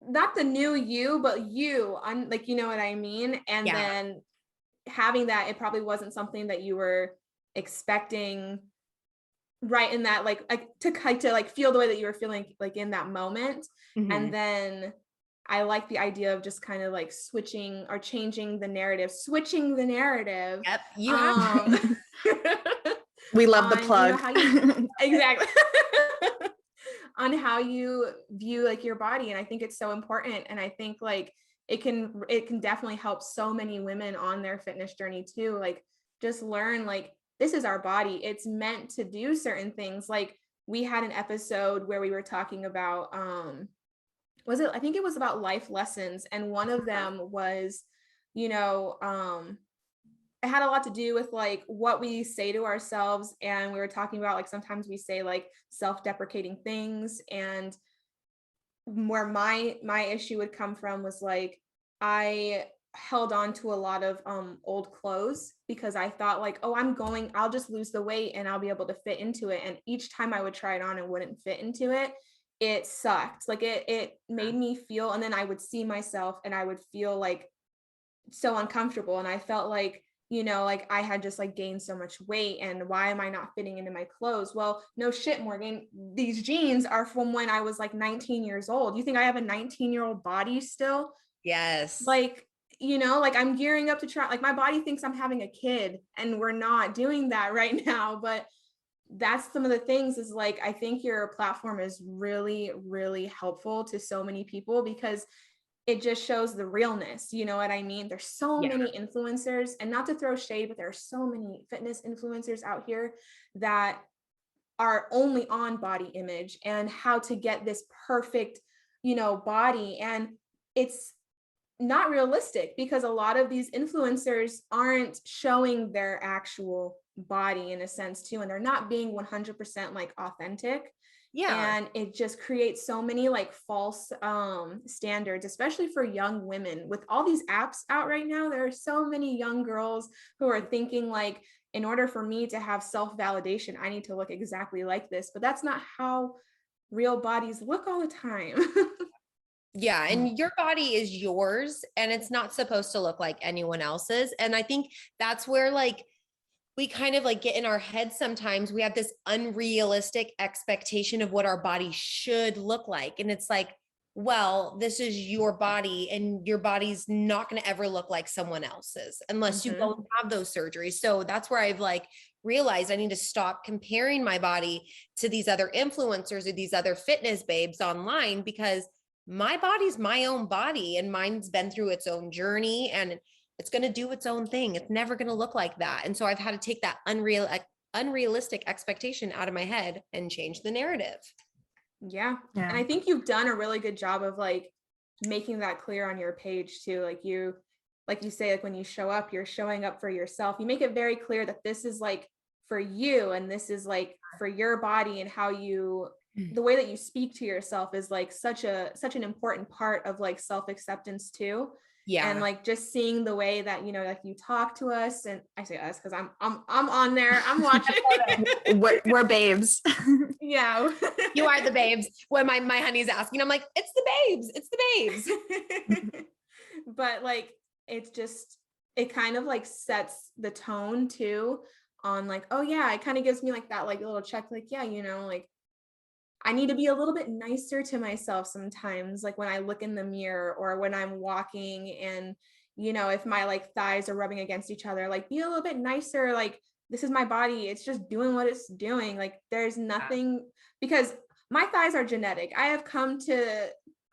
S2: not the new you, but you on like, you know what I mean? And then having that, it probably wasn't something that you were expecting right in that, like to like feel the way that you were feeling like in that moment. And then I like the idea of just kind of like switching the narrative.
S3: Yep. You have
S1: we love the plug.
S2: You know, exactly. on how you view like your body. And I think it's so important. And I think like it can definitely help so many women on their fitness journey too. Like just learn like this is our body. It's meant to do certain things. Like we had an episode where we were talking about I think it was about life lessons. And one of them was, you know, it had a lot to do with like what we say to ourselves. And we were talking about like sometimes we say like self-deprecating things. And where my issue would come from was like I held on to a lot of old clothes because I thought like, oh, I'll just lose the weight and I'll be able to fit into it. And each time I would try it on and wouldn't fit into it, it sucked. Like it made me feel, and then I would see myself and I would feel like so uncomfortable. And I felt like, you know, like I had just like gained so much weight and why am I not fitting into my clothes? Well, no shit, Morgan. These jeans are from when I was like 19 years old. You think I have a 19-year-old body still?
S3: Yes.
S2: Like, you know, like I'm gearing up to try, like my body thinks I'm having a kid and we're not doing that right now. But that's some of the things is like, I think your platform is really, really helpful to so many people because it just shows the realness. You know what I mean? There's so many influencers, and not to throw shade, but there are so many fitness influencers out here that are only on body image and how to get this perfect, you know, body. And it's not realistic because a lot of these influencers aren't showing their actual body in a sense too. And they're not being 100% like authentic.
S3: Yeah.
S2: And it just creates so many like false standards, especially for young women. With all these apps out right now, there are so many young girls who are thinking like, in order for me to have self-validation, I need to look exactly like this. But that's not how real bodies look all the time.
S3: Yeah. And your body is yours and it's not supposed to look like anyone else's. And I think that's where like we kind of like get in our head sometimes. We have this unrealistic expectation of what our body should look like. And it's like, well, this is your body and your body's not going to ever look like someone else's unless you go and have those surgeries. So that's where I've like realized I need to stop comparing my body to these other influencers or these other fitness babes online because my body's my own body and mine's been through its own journey and it's going to do its own thing. It's never going to look like that. And so I've had to take that unrealistic expectation out of my head and change the narrative.
S2: Yeah. And I think you've done a really good job of like making that clear on your page too. Like you say, like when you show up, you're showing up for yourself. You make it very clear that this is like for you and this is like for your body and how you the way that you speak to yourself is like such an important part of like self-acceptance too.
S3: Yeah.
S2: And like just seeing the way that, you know, like you talk to us, and I say us because I'm on there, I'm watching.
S1: we're babes.
S2: Yeah.
S3: You are the babes. When my honey's asking, I'm like, it's the babes.
S2: But like it kind of like sets the tone too on like, oh yeah, it kind of gives me like that like little check, like, yeah, you know, like I need to be a little bit nicer to myself sometimes, like when I look in the mirror or when I'm walking and, you know, if my like thighs are rubbing against each other, like be a little bit nicer. Like this is my body. It's just doing what it's doing. Like there's nothing, because my thighs are genetic. I have come to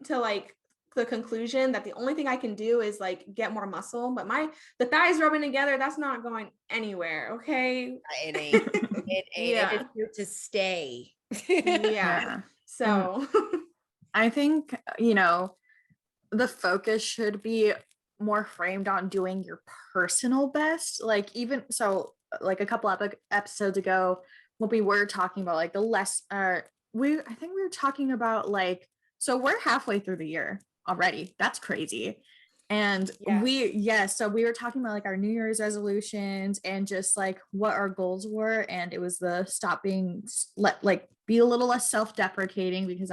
S2: like the conclusion that the only thing I can do is like get more muscle, but the thighs rubbing together, that's not going anywhere. Okay.
S3: It ain't. It ain't.
S2: Yeah.
S3: It is here to stay.
S2: Yeah. So
S1: I think, you know, the focus should be more framed on doing your personal best. Like even so, like a couple episodes ago, when we were talking about like I think we were talking about like, so we're halfway through the year already. That's crazy. And so we were talking about like our New Year's resolutions and just like what our goals were. And it was the stop being be a little less self-deprecating, because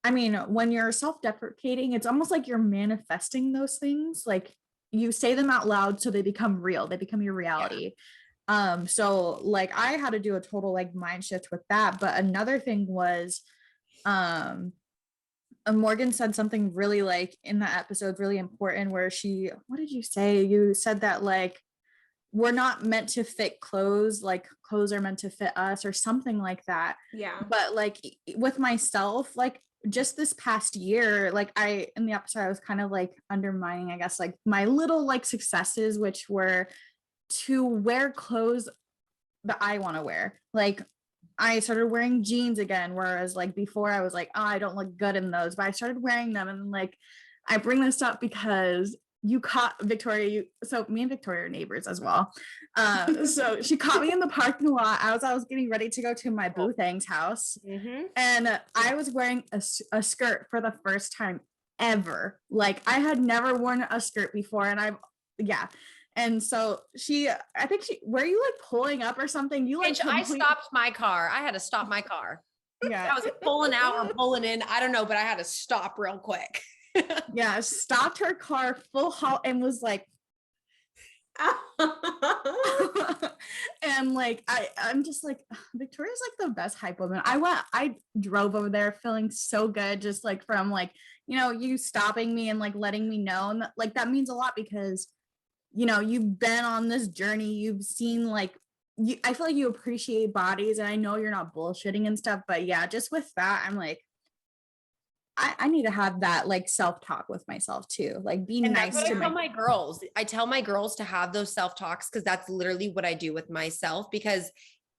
S1: I mean, when you're self-deprecating, it's almost like you're manifesting those things. Like you say them out loud so they become real, they become your reality. So like I had to do a total like mind shift with that. But another thing was Morgan said something really like in that episode really important, where what did you say? You said that like we're not meant to fit clothes, like clothes are meant to fit us or something like that.
S2: Yeah.
S1: But like with myself, like just this past year, like in the episode, I was kind of like undermining, I guess, like my little like successes, which were to wear clothes that I want to wear. Like I started wearing jeans again, whereas like before I was like, oh, I don't look good in those, but I started wearing them. And like, I bring this up because you caught Victoria. So me and Victoria are neighbors as well. So she caught me in the parking lot as I was getting ready to go to my boo thang's house.
S3: Mm-hmm.
S1: And I was wearing a skirt for the first time ever. Like I had never worn a skirt before. And yeah. And so I think were you like pulling up or something? You like
S3: I stopped my car. I had to stop my car.
S1: Yeah.
S3: I was pulling out or pulling in. I don't know, but I had to stop real quick.
S1: Yeah. Stopped her car full halt and was like, and like I'm just like, Victoria's like the best hype woman. I drove over there feeling so good, just like from like, you stopping me and like letting me know. And like that means a lot because you've been on this journey, you've seen like I feel like you appreciate bodies, and I know you're not bullshitting and stuff, but yeah, just with that, I'm like, I need to have that like self-talk with myself too. Like be
S3: And
S1: nice
S3: that's what
S1: to
S3: I tell my girls. I tell my girls to have those self-talks because that's literally what I do with myself, because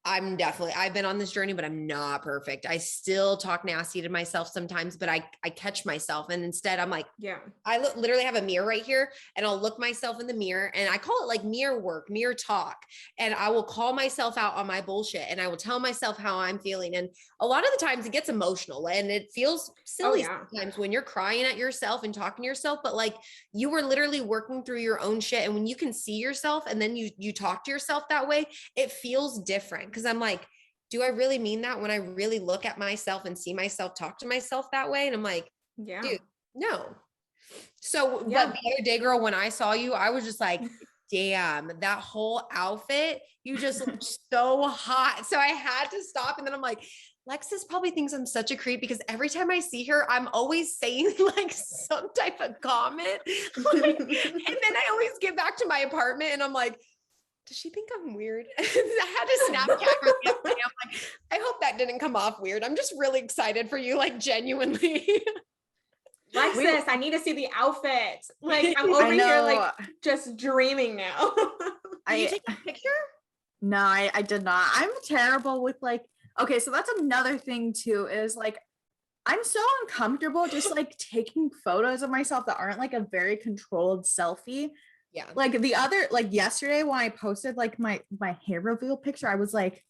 S3: I've been on this journey, but I'm not perfect. I still talk nasty to myself sometimes, but I catch myself. And instead I'm like,
S2: yeah,
S3: I literally have a mirror right here, and I'll look myself in the mirror, and I call it like mirror work, mirror talk. And I will call myself out on my bullshit, and I will tell myself how I'm feeling. And a lot of the times it gets emotional and it feels silly sometimes when you're crying at yourself and talking to yourself, but like you were literally working through your own shit. And when you can see yourself and then you talk to yourself that way, it feels different. Cause I'm like, do I really mean that when I really look at myself and see myself talk to myself that way? And I'm like, dude, no. So, but the other day, girl, when I saw you, I was just like, damn, that whole outfit, you just look so hot. So I had to stop. And then I'm like, Lexus probably thinks I'm such a creep because every time I see her, I'm always saying like some type of comment. Like, and then I always get back to my apartment and I'm like, does she think I'm weird? I had to Snapchat her the other day. I'm like, I hope that didn't come off weird. I'm just really excited for you, like genuinely.
S2: Lexus, I need to see the outfit. Like I'm over here like just dreaming now.
S3: Did you take a picture?
S1: No, I did not. I'm terrible with like, okay, so that's another thing too, is like, I'm so uncomfortable just like taking photos of myself that aren't like a very controlled selfie.
S3: Yeah.
S1: Like yesterday when I posted like my hair reveal picture, I was like,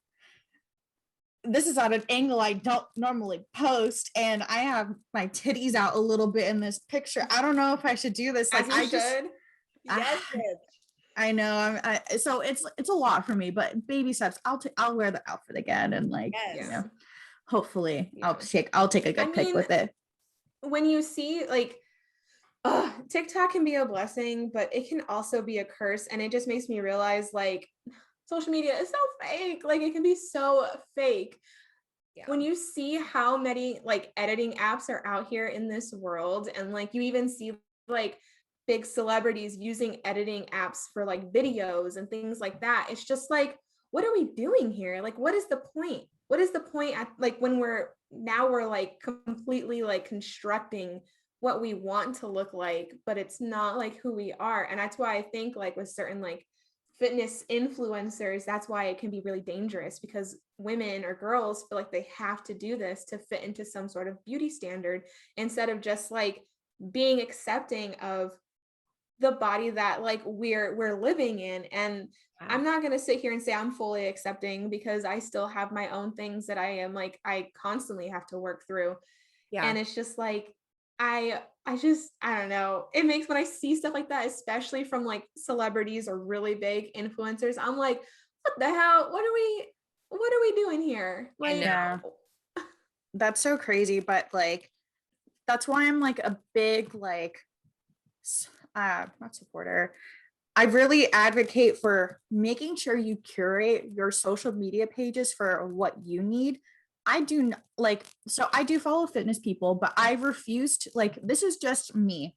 S1: this is at an angle I don't normally post, and I have my titties out a little bit in this picture. I don't know if I should do this. Like
S3: Yes.
S1: I know. So it's a lot for me, but baby steps. I'll wear the outfit again, and like, hopefully I'll take a good pic with it.
S2: When you see like, TikTok can be a blessing, but it can also be a curse. And it just makes me realize like social media is so fake. Like it can be so fake. Yeah. When you see how many like editing apps are out here in this world, and like you even see like big celebrities using editing apps for like videos and things like that, it's just like, what are we doing here? Like, what is the point? What is the point at like when we're like completely like constructing what we want to look like, but it's not like who we are. And that's why I think like with certain like fitness influencers, that's why it can be really dangerous, because women or girls feel like they have to do this to fit into some sort of beauty standard instead of just like being accepting of the body that like we're living in. And I'm not going to sit here and say I'm fully accepting, because I still have my own things that I constantly have to work through. Yeah. And it's just like, I don't know. It makes, when I see stuff like that, especially from like celebrities or really big influencers, I'm like, what the hell? What are we doing here? Like,
S1: that's so crazy. But like, that's why I'm like a big, like, not supporter. I really advocate for making sure you curate your social media pages for what you need. I do I do follow fitness people, but I refuse to, like, this is just me.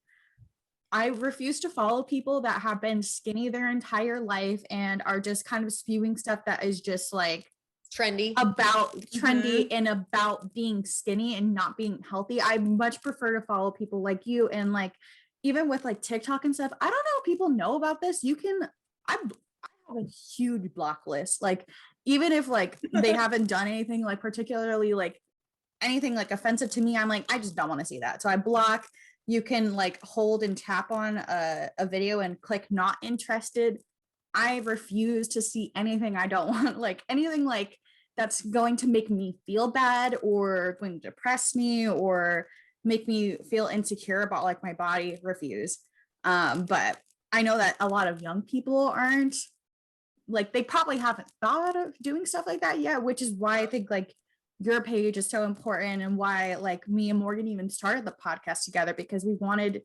S1: I refuse to follow people that have been skinny their entire life and are just kind of spewing stuff that is just like
S3: trendy.
S1: about trendy
S2: Mhm.
S1: and about being skinny and not being healthy. I much prefer to follow people like you. And like, even with like TikTok and stuff, I don't know if people know about this. I have a huge block list. Like, even if like they haven't done anything like particularly like anything like offensive to me, I'm like, I just don't want to see that. So I block. You can like hold and tap on a video and click not interested. I refuse to see anything I don't want, like anything like that's going to make me feel bad or going to depress me or make me feel insecure about like my body. Refuse. But I know that a lot of young people aren't, like, they probably haven't thought of doing stuff like that yet, which is why I think like your page is so important and why like me and Morgan even started the podcast together, because we wanted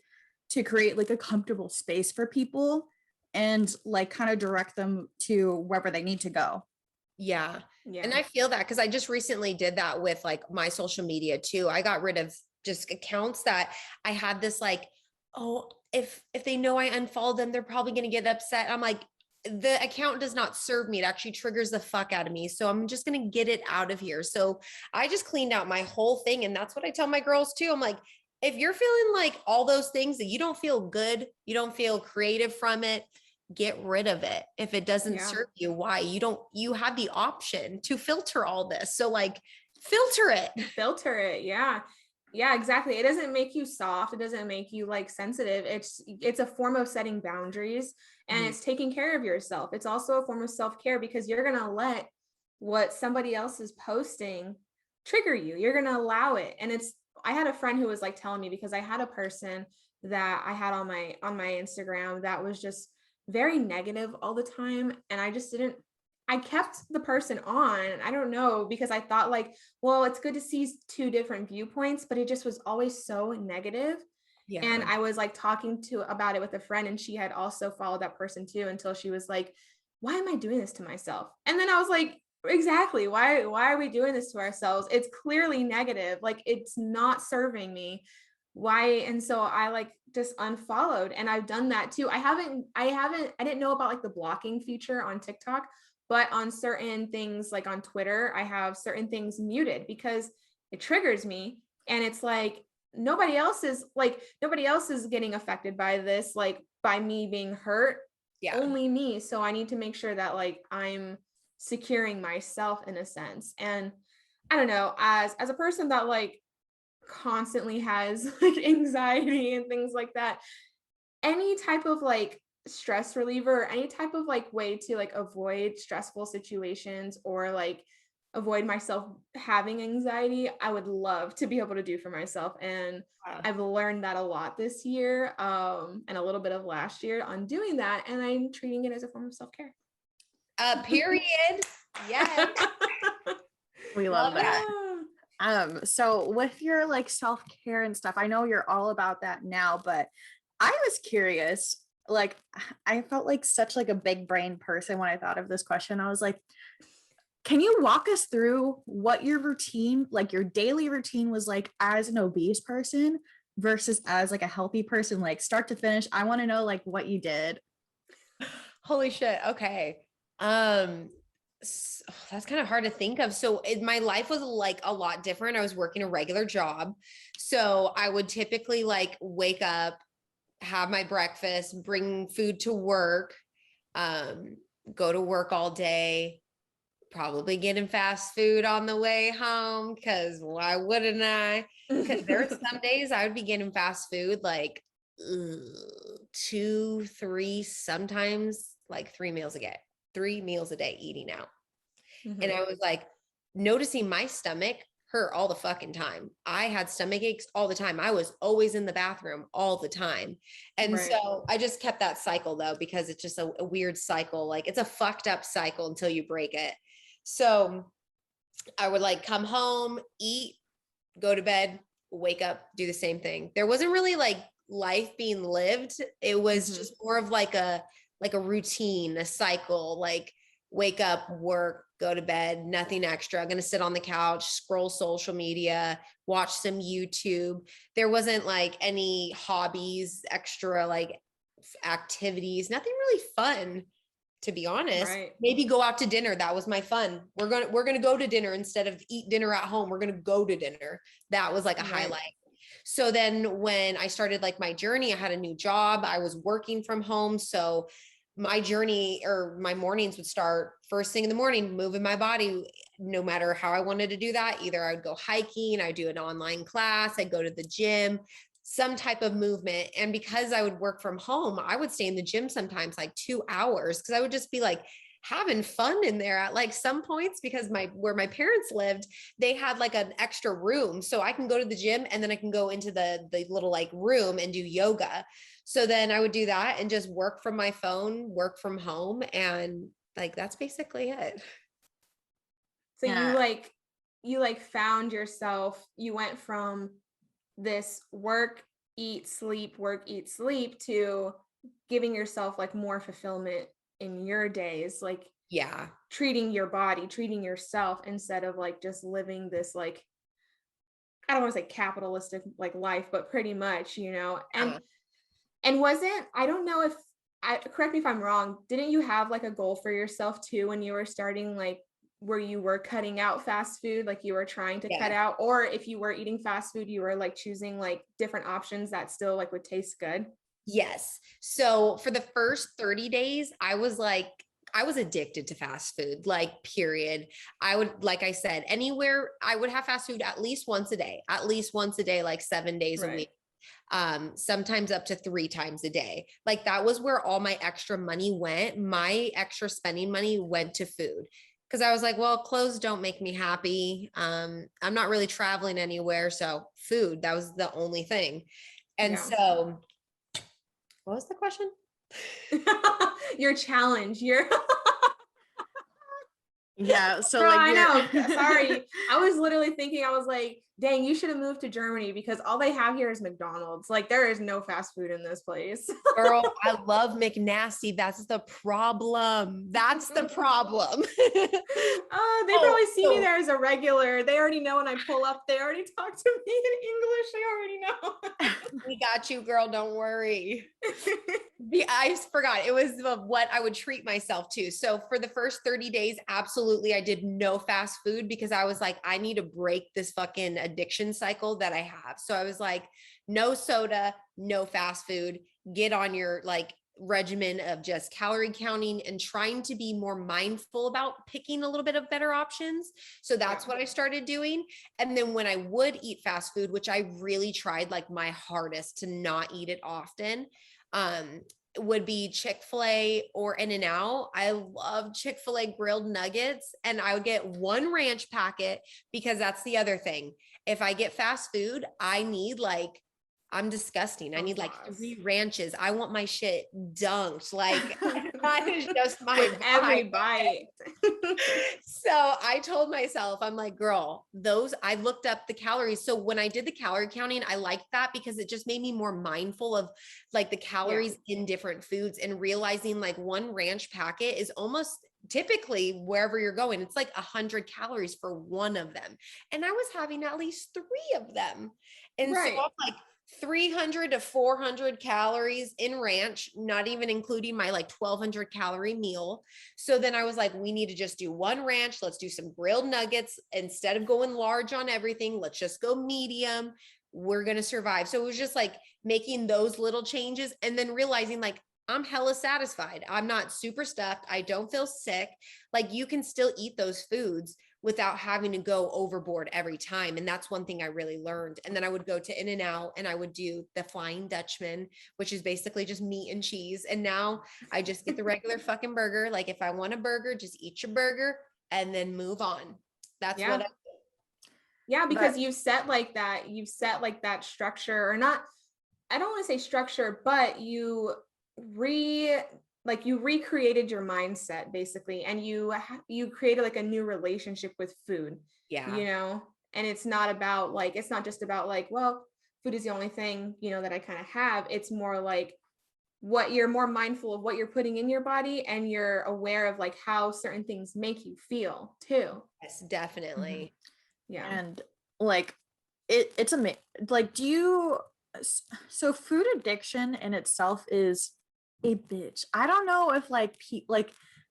S1: to create like a comfortable space for people and like kind of direct them to wherever they need to go.
S3: Yeah.
S2: Yeah.
S3: And I feel that because I just recently did that with like my social media too. I got rid of just accounts that I had this like, oh, if they know I unfollowed them, they're probably going to get upset. I'm like, the account does not serve me. It actually triggers the fuck out of me. So I'm just going to get it out of here. So I just cleaned out my whole thing. And that's what I tell my girls too. I'm like, if you're feeling like all those things that you don't feel good, you don't feel creative from it, get rid of it. If it doesn't
S2: Yeah.
S3: serve you, why? You have the option to filter all this. So like filter it.
S2: Filter it. Yeah. Yeah, exactly. It doesn't make you soft. It doesn't make you like sensitive. It's a form of setting boundaries, and
S3: Mhm.
S2: it's taking care of yourself. It's also a form of self-care, because you're going to let what somebody else is posting trigger you. You're going to allow it. And I had a friend who was like telling me, because I had a person that I had on my Instagram that was just very negative all the time, and I kept the person on. I don't know, because I thought like, well, it's good to see two different viewpoints, but it just was always so negative.
S3: Yeah.
S2: And I was like talking about it with a friend, and she had also followed that person too, until she was like, why am I doing this to myself? And then I was like, exactly. Why are we doing this to ourselves? It's clearly negative. Like, it's not serving me. Why? And so I like just unfollowed, and I've done that too. I didn't know about like the blocking feature on TikTok, but on certain things like on Twitter, I have certain things muted because it triggers me. And it's like, nobody else is getting affected by this, like by me being hurt,
S3: Yeah.
S2: only me. So I need to make sure that like I'm securing myself in a sense. And I don't know, as a person that like constantly has like anxiety and things like that, any type of like stress reliever, any type of like way to like avoid stressful situations or like avoid myself having anxiety, I would love to be able to do for myself. And
S3: Wow.
S2: I've learned that a lot this year, and a little bit of last year on doing that, and I'm treating it as a form of self-care.
S3: Period. Yes.
S1: We love that.
S2: Yeah.
S1: So with your like self-care and stuff, I know you're all about that now, but I was curious, like I felt like such like a big brain person when I thought of this question. I was like, can you walk us through what your routine, like your daily routine was like as an obese person versus as like a healthy person, like start to finish? I want to know like what you did.
S3: Holy shit. Okay. That's kind of hard to think of. So my life was like a lot different. I was working a regular job. So I would typically like wake up, have my breakfast, bring food to work, go to work all day, probably getting fast food on the way home. Cause why wouldn't I? Cause there are some days I would be getting fast food like 2, 3, sometimes like 3 meals a day. 3 meals a day eating out.
S2: Mhm.
S3: And I was like noticing my stomach hurt all the fucking time. I had stomach aches all the time. I was always in the bathroom all the time. And
S2: Right.
S3: so I just kept that cycle though, because it's just a weird cycle. Like it's a fucked up cycle until you break it. So I would like come home, eat, go to bed, wake up, do the same thing. There wasn't really like life being lived. It was
S2: Mhm.
S3: just more of like a routine, a cycle, like wake up, work, go to bed, nothing extra. I'm going to sit on the couch, scroll social media, watch some YouTube. There wasn't like any hobbies, extra like activities, nothing really fun, to be honest.
S2: Right.
S3: Maybe go out to dinner. That was my fun. We're going to go to dinner instead of eat dinner at home. We're going to go to dinner. That was like a
S2: Right.
S3: highlight. So then when I started like my journey, I had a new job. I was working from home. So my journey or my mornings would start first thing in the morning, moving my body, no matter how I wanted to do that. Either I would go hiking, I'd do an online class, I'd go to the gym, some type of movement. And because I would work from home, I would stay in the gym sometimes like 2 hours because I would just be like having fun in there at like some points, because where my parents lived, they had like an extra room. So I can go to the gym and then I can go into the little like room and do yoga. So then I would do that and just work from my phone, work from home. And like, that's basically it.
S2: So
S1: Yeah.
S2: you like found yourself, you went from this work, eat, sleep to giving yourself like more fulfillment in your days, like
S3: Yeah.
S2: treating your body, treating yourself instead of like just living this like, I don't want to say capitalistic like life, but pretty much, you know. And wasn't, I don't know if correct me if I'm wrong, didn't you have like a goal for yourself too when you were starting, like where you were cutting out fast food, like you were trying to cut
S3: Yes.
S2: out, or if you were eating fast food, you were like choosing like different options that still like would taste good?
S3: Yes. So for the first 30 days, I was addicted to fast food, like period. I would, like I said, anywhere I would have fast food at least once a day, like 7 days a
S2: Right.
S3: week. Sometimes up to 3 times a day. Like that was where all my extra money went. My extra spending money went to food. Cause I was like, well, clothes don't make me happy. I'm not really traveling anywhere. So food, that was the only thing. And
S2: Yeah.
S3: so what was the question?
S2: Your challenge, your
S1: Yeah. So
S2: girl,
S1: like
S2: I
S1: you're
S2: know. Sorry. I was literally thinking, I was like, dang, you should have moved to Germany because all they have here is McDonald's. Like there is no fast food in this place.
S3: Girl, I love McNasty. That's the problem. That's the problem.
S2: They
S3: Oh,
S2: probably see me
S3: so
S2: there as a regular. They already know when I pull up. They already talk to me in English. They already know.
S3: we got you, girl. Don't worry. I forgot. It was what I would treat myself to. So for the first 30 days, absolutely, I did no fast food because I was like, I need to break this fucking addiction cycle that I have. So I was like, no soda, no fast food. Get on your like regimen of just calorie counting and trying to be more mindful about picking a little bit of better options. So that's what I started doing. And then when I would eat fast food, which I really tried like my hardest to not eat it often, would be Chick-fil-A or In-N-Out. I love Chick-fil-A grilled nuggets, and I would get one ranch packet because that's the other thing. If I get fast food, I need like, I'm disgusting. I need like 3 ranches. I want my shit dunked. Like that is just my
S2: with
S3: vibe.
S2: every bite.
S3: So I told myself, I'm like, girl, I looked up the calories. So when I did the calorie counting, I liked that because it just made me more mindful of like the calories in different foods and realizing like one ranch packet is almost typically wherever you're going, it's like 100 calories for one of them. And I was having at least 3 of them. And so I'm like, 300 to 400 calories in ranch, not even including my like 1,200 calorie meal. So then I was like, we need to just do one ranch. Let's do some grilled nuggets. Instead of going large on everything, let's just go medium. We're going to survive. So it was just like making those little changes and then realizing like, I'm hella satisfied. I'm not super stuffed. I don't feel sick. Like you can still eat those foods without having to go overboard every time. And that's one thing I really learned. And then I would go to In-N-Out and I would do the Flying Dutchman, which is basically just meat and cheese. And now I just get the regular fucking burger. Like if I want a burger, just eat your burger and then move on. That's what I do.
S2: Yeah, because you've set like that structure, or not, I don't want to say structure, but you recreated your mindset basically, and you created like a new relationship with food.
S3: Yeah.
S2: You know, and it's not just about like, well, food is the only thing, you know, that I kind of have. It's more like what you're more mindful of what you're putting in your body, and you're aware of like how certain things make you feel too.
S3: Yes, definitely.
S2: Yeah.
S1: And like it's amazing. Like, so food addiction in itself is a bitch. I don't know if like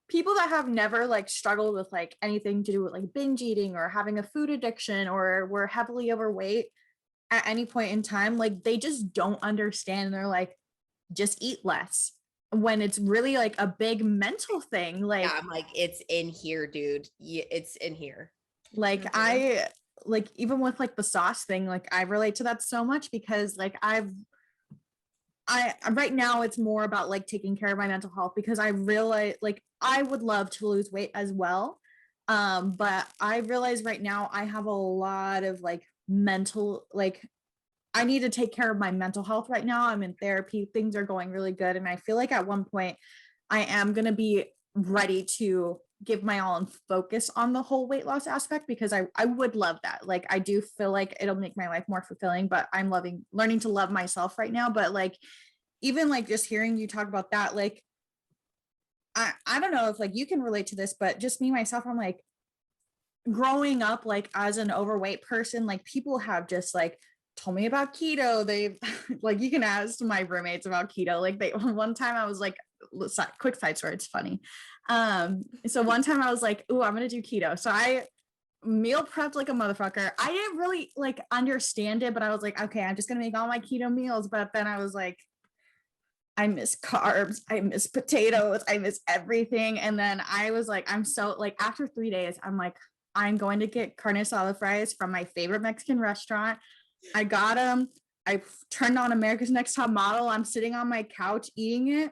S1: people that have never like struggled with like anything to do with like binge eating or having a food addiction or were heavily overweight at any point in time, like they just don't understand. They're like, just eat less, when it's really like a big mental thing. Like,
S3: Yeah, I'm like, it's in here, dude. Yeah, it's in here.
S1: I like, even with like the sauce thing, like I relate to that so much because like I right now it's more about like taking care of my mental health, because I realize like I would love to lose weight as well. But I realize right now I have a lot of like mental, like I need to take care of my mental health right now. I'm in therapy. Things are going really good. And I feel like at one point I am going to be ready to give my all and focus on the whole weight loss aspect, because I would love that. Like, I do feel like it'll make my life more fulfilling, but I'm learning to love myself right now. But like, even like just hearing you talk about that, like, I don't know if like you can relate to this, but just me, myself, I'm like, growing up like as an overweight person, like people have just like told me about keto. They've like, you can ask my roommates about keto. Like, they one time I was like, quick side story, it's funny. So one time I was like, oh, I'm gonna do keto. So I meal prepped like a motherfucker. I didn't really like understand it, but I was like, okay, I'm just gonna make all my keto meals. But then I was like, I miss carbs, I miss potatoes, I miss everything. And then I was like, I'm so like, after 3 days, I'm like, I'm going to get carne asada fries from my favorite Mexican restaurant. I got them. I turned on America's Next Top Model. I'm sitting on my couch eating it.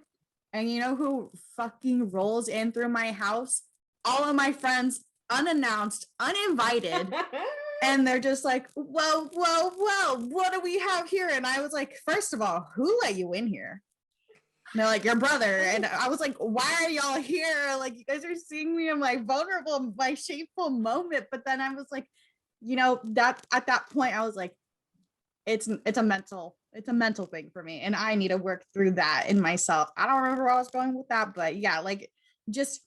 S1: And you know who fucking rolls in through my house? All of my friends, unannounced, uninvited. And they're just like, whoa, whoa, whoa, what do we have here? And I was like, first of all, who let you in here? And they're like, your brother. And I was like, why are y'all here? Like, you guys are seeing me in my vulnerable, my shameful moment. But then I was like, that at that point, I was like, it's a mental thing for me. And I need to work through that in myself. I don't remember where I was going with that, but yeah, like, just,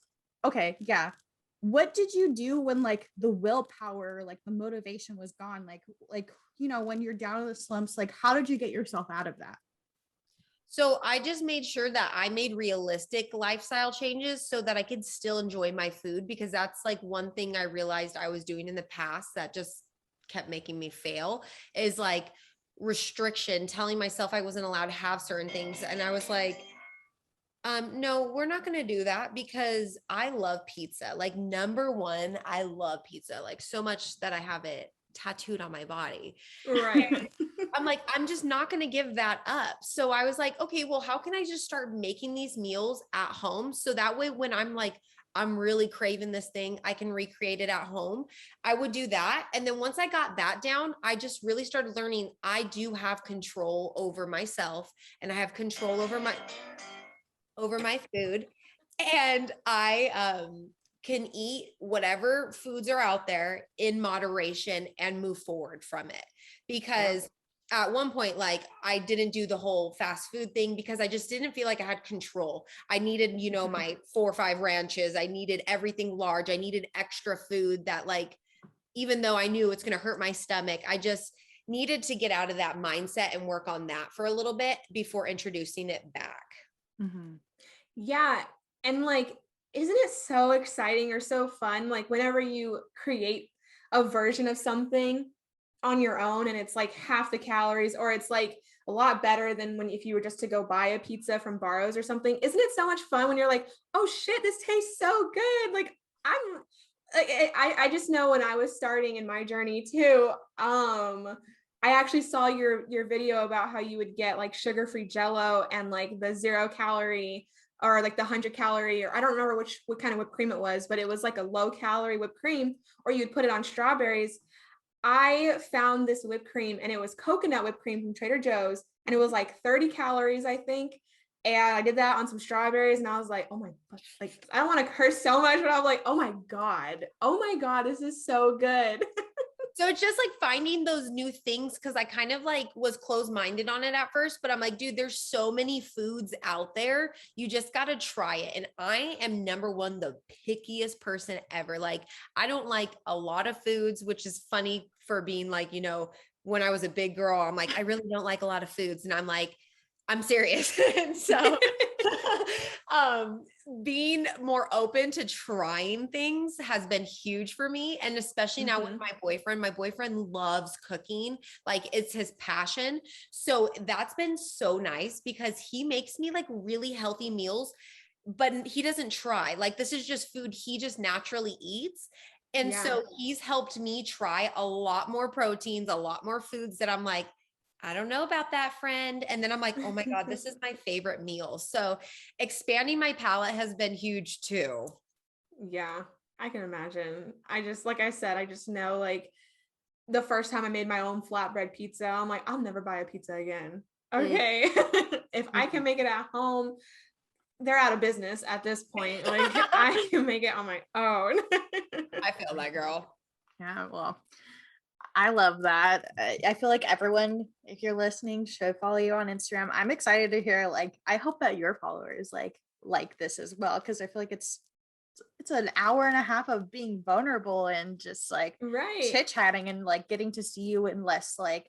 S1: okay. Yeah. What did you do when like the willpower, like the motivation was gone? Like, when you're down in the slumps, like, how did you get yourself out of that?
S3: So I just made sure that I made realistic lifestyle changes so that I could still enjoy my food, because that's like one thing I realized I was doing in the past that just kept making me fail, is like restriction, telling myself I wasn't allowed to have certain things. And I was like, no, we're not going to do that, because I love pizza. Like, number one, I love pizza, like so much that I have it tattooed on my body.
S2: Right.
S3: I'm like, I'm just not going to give that up. So I was like, okay, well, how can I just start making these meals at home? So that way, when I'm like, I'm really craving this thing, I can recreate it at home. I would do that. And then once I got that down, I just really started learning I do have control over myself, and I have control over my food. And I can eat whatever foods are out there in moderation and move forward from it. Because at one point, like, I didn't do the whole fast food thing because I just didn't feel like I had control. I needed, my 4 or 5 ranches. I needed everything large. I needed extra food that, like, even though I knew it's going to hurt my stomach, I just needed to get out of that mindset and work on that for a little bit before introducing it back.
S1: Mm-hmm.
S2: Yeah. And like, isn't it so exciting or so fun? Like, whenever you create a version of something on your own and it's like half the calories, or it's like a lot better than if you were just to go buy a pizza from Barrows or something. Isn't it so much fun when you're like, oh shit, this tastes so good? Like, I just know when I was starting in my journey too, I actually saw your video about how you would get like sugar-free Jello and like the 0-calorie, or like the 100-calorie, or I don't remember what kind of whipped cream it was, but it was like a low-calorie whipped cream, or you'd put it on strawberries. I found this whipped cream, and it was coconut whipped cream from Trader Joe's, and it was like 30 calories, I think. And I did that on some strawberries, and I was like, oh my gosh, like, I don't want to curse so much, but I was like, oh my God, this is so good.
S3: So it's just like finding those new things because I kind of like was closed-minded on it at first, but I'm like, dude, there's so many foods out there. You just got to try it. And I am number one, the pickiest person ever. Like, I don't like a lot of foods, which is funny for being like, when I was a big girl, I'm like, I really don't like a lot of foods. And I'm like, I'm serious. And so being more open to trying things has been huge for me. And especially now with my boyfriend loves cooking. Like it's his passion. So that's been so nice because he makes me like really healthy meals, but he doesn't try. Like this is just food he just naturally eats. And so he's helped me try a lot more proteins, a lot more foods that I'm like, I don't know about that, friend. And then I'm like, oh my God, this is my favorite meal. So expanding my palate has been huge too.
S2: Yeah, I can imagine. Like I said, I just know like the first time I made my own flatbread pizza, I'm like, I'll never buy a pizza again. Okay. If I can make it at home, they're out of business at this point. Like I can make it on my own.
S3: I feel that, girl.
S1: Yeah, well, I love that. I feel like everyone, if you're listening, should follow you on Instagram. I'm excited to hear, like, I hope that your followers like this as well, because I feel like it's an hour and a half of being vulnerable and just like chit chatting and like getting to see you in less like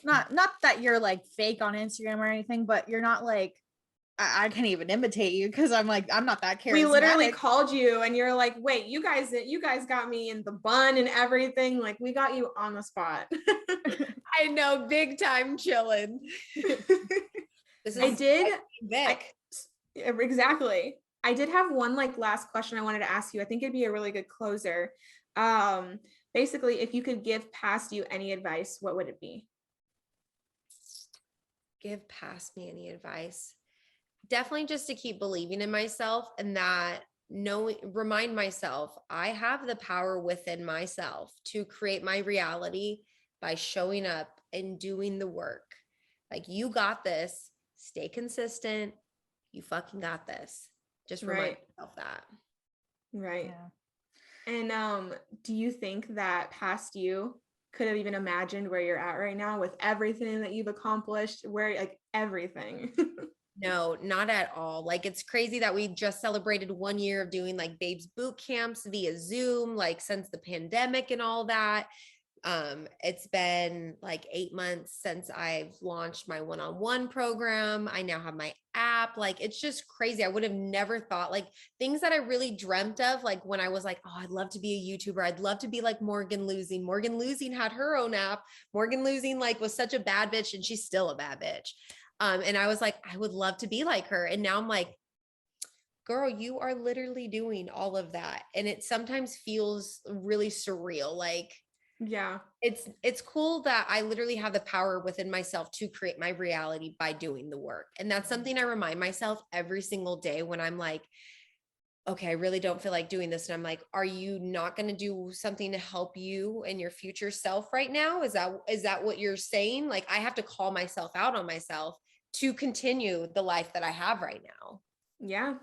S1: not that you're like fake on Instagram or anything, but you're not like I can't even imitate you because I'm like I'm not that charismatic.
S2: We literally called you and you're like, wait, you guys got me in the bun and everything. Like we got you on the spot.
S3: I know, big time chilling.
S2: Exactly. I did have one like last question I wanted to ask you. I think it'd be a really good closer. Basically, if you could give past you any advice, what would it be?
S3: Give past me any advice? Definitely just to keep believing in myself and that remind myself I have the power within myself to create my reality by showing up and doing the work. Like you got this, stay consistent. You fucking got this. Just remind yourself that.
S2: Right. Yeah. And do you think that past you could have even imagined where you're at right now with everything that you've accomplished, where like everything?
S3: No, not at all. Like it's crazy that we just celebrated 1 year of doing like babes boot camps via Zoom, like since the pandemic and all that. It's been like 8 months since I've launched my one-on-one program. I now have my app. Like it's just crazy. I would have never thought like things that I really dreamt of, like when I was like, oh, I'd love to be a YouTuber. I'd love to be like Morgan Losing. Morgan Losing had her own app. Morgan Losing like was such a bad bitch and she's still a bad bitch. And I was like, I would love to be like her. And now I'm like, girl, you are literally doing all of that. And it sometimes feels really surreal. Like,
S2: yeah,
S3: it's cool that I literally have the power within myself to create my reality by doing the work. And that's something I remind myself every single day when I'm like, okay, I really don't feel like doing this. And I'm like, are you not going to do something to help you and your future self right now? Is that what you're saying? Like, I have to call myself out on myself to continue the life that I have right now.
S2: Yeah,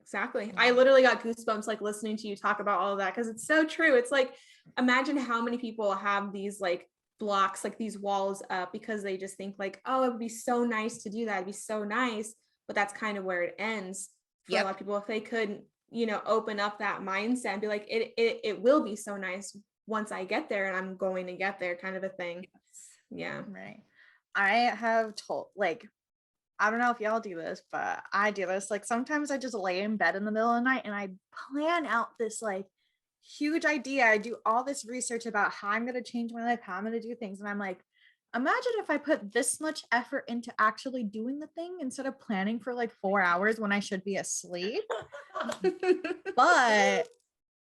S2: exactly. I literally got goosebumps like listening to you talk about all of that because it's so true. It's like, imagine how many people have these like blocks, like these walls up because they just think like, oh, it would be so nice to do that. It'd be so nice. But that's kind of where it ends for a lot of people. If they could, open up that mindset and be like, it will be so nice once I get there and I'm going to get there kind of a thing. Yeah.
S1: Right. I have told like, I don't know if y'all do this, but I do this. Like sometimes I just lay in bed in the middle of the night and I plan out this like huge idea. I do all this research about how I'm going to change my life, how I'm going to do things. And I'm like, imagine if I put this much effort into actually doing the thing instead of planning for like 4 hours when I should be asleep. But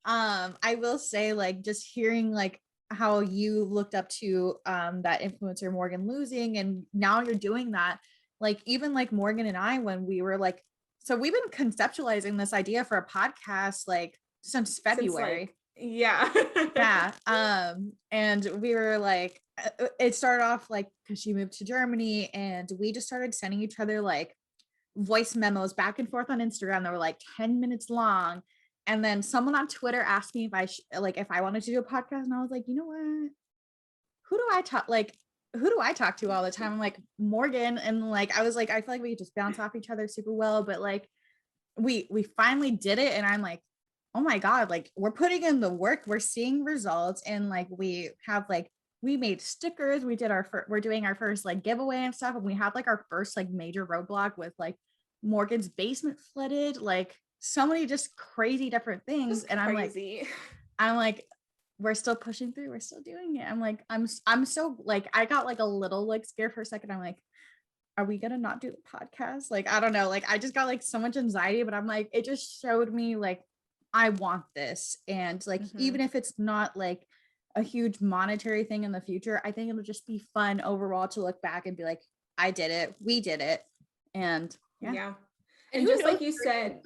S1: I will say like just hearing like how you looked up to that influencer Morgan Losing and now you're doing that, like even like Morgan and I when we were like, so we've been conceptualizing this idea for a podcast like since February.
S2: Yeah.
S1: And we were like, it started off like because she moved to Germany and we just started sending each other like voice memos back and forth on Instagram that were like 10 minutes long. And then someone on Twitter asked me if I wanted to do a podcast, and I was like, you know what? who do I talk to all the time? I'm like, Morgan. And like, I was like, I feel like we just bounce off each other super well, but like we finally did it. And I'm like, oh my God, like we're putting in the work, we're seeing results. And like, we have like, we made stickers, we're doing our first like giveaway and stuff. And we had like our first like major roadblock with like Morgan's basement flooded, like so many just crazy different things.
S2: Just
S1: and
S2: crazy.
S1: I'm like, we're still pushing through, we're still doing it. I'm like, I'm so like, I got like a little like scared for a second. I'm like, are we gonna not do the podcast? Like, I don't know. Like, I just got like so much anxiety, but I'm like, it just showed me like, I want this. And like, even if it's not like a huge monetary thing in the future, I think it'll just be fun overall to look back and be like, I did it, we did it. And yeah.
S2: And just like you said,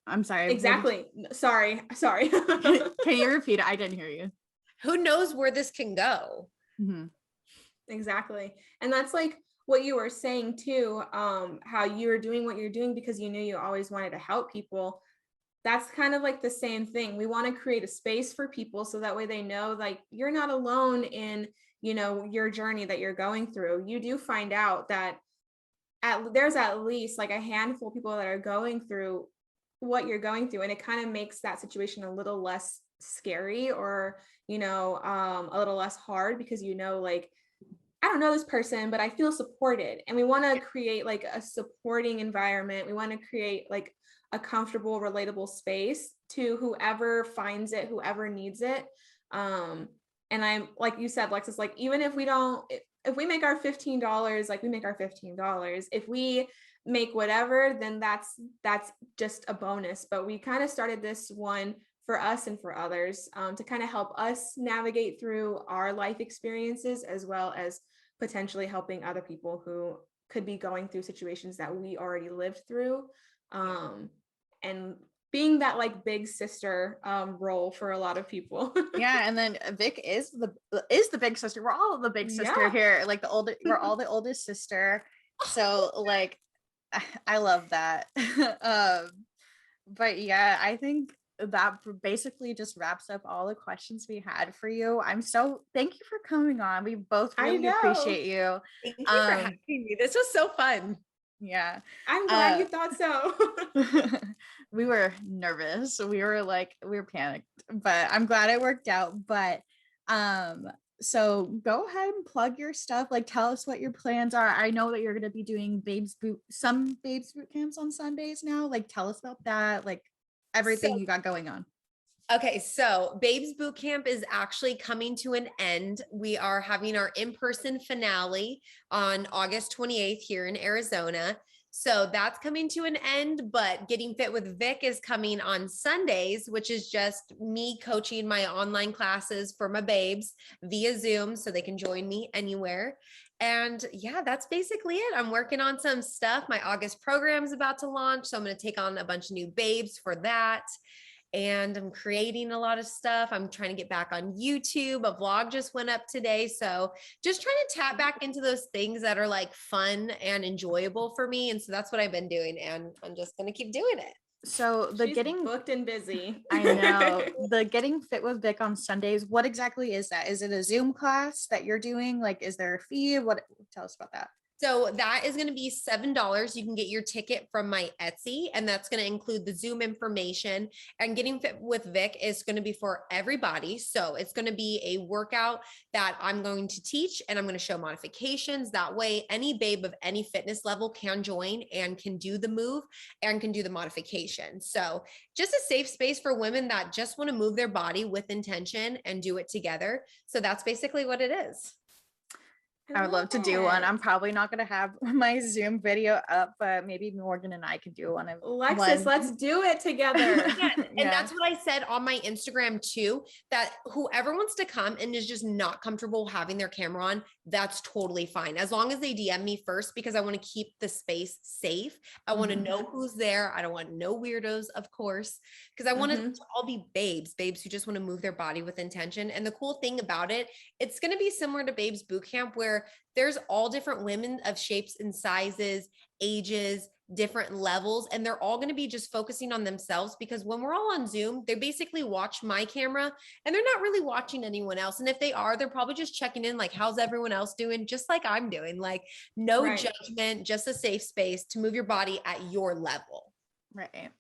S1: I'm sorry.
S2: exactly. Sorry.
S1: Can you repeat it? I didn't hear you.
S3: Who knows where this can go?
S1: Mm-hmm.
S2: Exactly. And that's like what you were saying too, how you were doing what you're doing because you knew you always wanted to help people. That's kind of like the same thing. We want to create a space for people so that way they know like you're not alone in, you know, your journey that you're going through. You do find out that there's at least like a handful of people that are going through what you're going through, and it kind of makes that situation a little less scary, or you know, a little less hard, because you know, like, I don't know this person, but I feel supported. And we want to create like a supporting environment. We want to create like a comfortable, relatable space to whoever finds it, whoever needs it. And I'm like you said, Lexus, like, even if we don't, if we make our $15, like we make our $15, if we make whatever, then that's just a bonus. But we kind of started this one for us and for others, to kind of help us navigate through our life experiences, as well as potentially helping other people who could be going through situations that we already lived through. And being that like big sister role for a lot of people.
S1: Yeah, and then Vic is the big sister. We're all the big sister here. Like we're all the oldest sister. So like I love that. But yeah, I think that basically just wraps up all the questions we had for you. Thank you for coming on. We both really appreciate you.
S3: Thank you for having me. This was so fun.
S1: Yeah.
S2: I'm glad you thought so.
S1: We were nervous. We were panicked, but I'm glad it worked out. But so go ahead and plug your stuff. Like, tell us what your plans are. I know that you're going to be doing some babes boot camps on Sundays now. Like, tell us about that. Like everything you got going on.
S3: Okay, so Babes Bootcamp is actually coming to an end. We are having our in-person finale on August 28th here in Arizona. So that's coming to an end, but Getting Fit with Vic is coming on Sundays, which is just me coaching my online classes for my babes via Zoom, so they can join me anywhere. And yeah, that's basically it. I'm working on some stuff. My August program is about to launch, so I'm going to take on a bunch of new babes for that. And I'm creating a lot of stuff. I'm trying to get back on YouTube. A vlog just went up today. So just trying to tap back into those things that are like fun and enjoyable for me. And so that's what I've been doing. And I'm just going to keep doing it.
S1: So
S2: She's getting booked and busy.
S1: I know. The Getting Fit with Vic on Sundays, what exactly is that? Is it a Zoom class that you're doing? Like, is there a fee? Tell us about that.
S3: So that is going to be $7. You can get your ticket from my Etsy, and that's going to include the Zoom information. And Getting Fit with Vic is going to be for everybody. So it's going to be a workout that I'm going to teach, and I'm going to show modifications. That way, any babe of any fitness level can join and can do the move and can do the modification. So just a safe space for women that just want to move their body with intention and do it together. So that's basically what it is.
S1: I would love to do one. I'm probably not going to have my Zoom video up, but maybe Morgan and I could do one.
S2: Alexis, let's do it together.
S3: And that's what I said on my Instagram too, that whoever wants to come and is just not comfortable having their camera on, that's totally fine. As long as they DM me first, because I want to keep the space safe. I want to know who's there. I don't want no weirdos, of course, because I want to all be babes who just want to move their body with intention. And the cool thing about it, it's going to be similar to Babes Bootcamp, where there's all different women of shapes and sizes, ages, different levels, and they're all going to be just focusing on themselves, because when we're all on Zoom, they basically watch my camera and they're not really watching anyone else. And if they are, they're probably just checking in, like, how's everyone else doing? Just like I'm doing, like, no
S2: Right.
S3: judgment, just a safe space to move your body at your level.
S1: Right.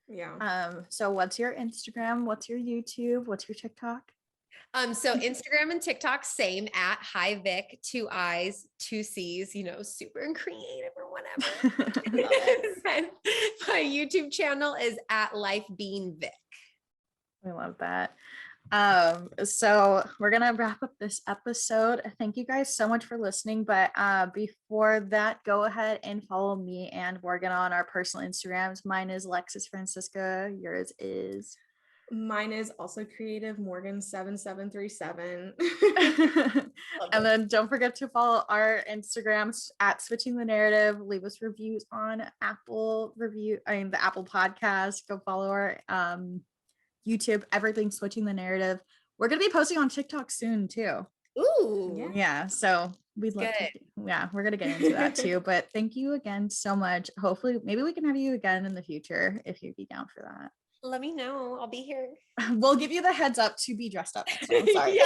S2: Yeah.
S1: So what's your Instagram? What's your YouTube? What's your TikTok?
S3: So Instagram and TikTok, same at Hi Vic, 2 I's, 2 C's, you know, super and creative or whatever. And my YouTube channel is at Life Being Vic.
S1: I love that. So we're gonna wrap up this episode. Thank you guys so much for listening. But before that, go ahead and follow me and Morgan on our personal Instagrams. Mine is Lexis Francisca. Yours is.
S2: Mine is also creative Morgan 7737.
S1: And then don't forget to follow our Instagrams at Switching the Narrative. Leave us reviews on the Apple Podcast. Go follow our YouTube, everything Switching the Narrative. We're gonna be posting on TikTok soon too.
S3: Ooh.
S1: Yeah, so we'd love to. Yeah, we're gonna get into that too. But thank you again so much. Hopefully, maybe we can have you again in the future if you'd be down for that.
S3: Let me know. I'll be here.
S1: We'll give you the heads up to be dressed up. So I'm sorry.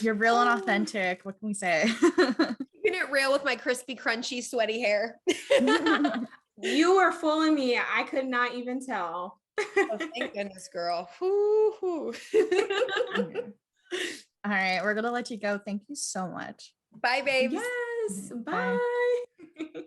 S1: You're real and authentic. What can we say?
S3: Keeping it real with my crispy, crunchy, sweaty hair.
S2: You were fooling me. I could not even tell.
S3: Oh, thank goodness, girl. Woo-hoo.
S1: All right, we're gonna let you go. Thank you so much.
S3: Bye, babes.
S2: Yes.
S1: Bye.
S2: Bye.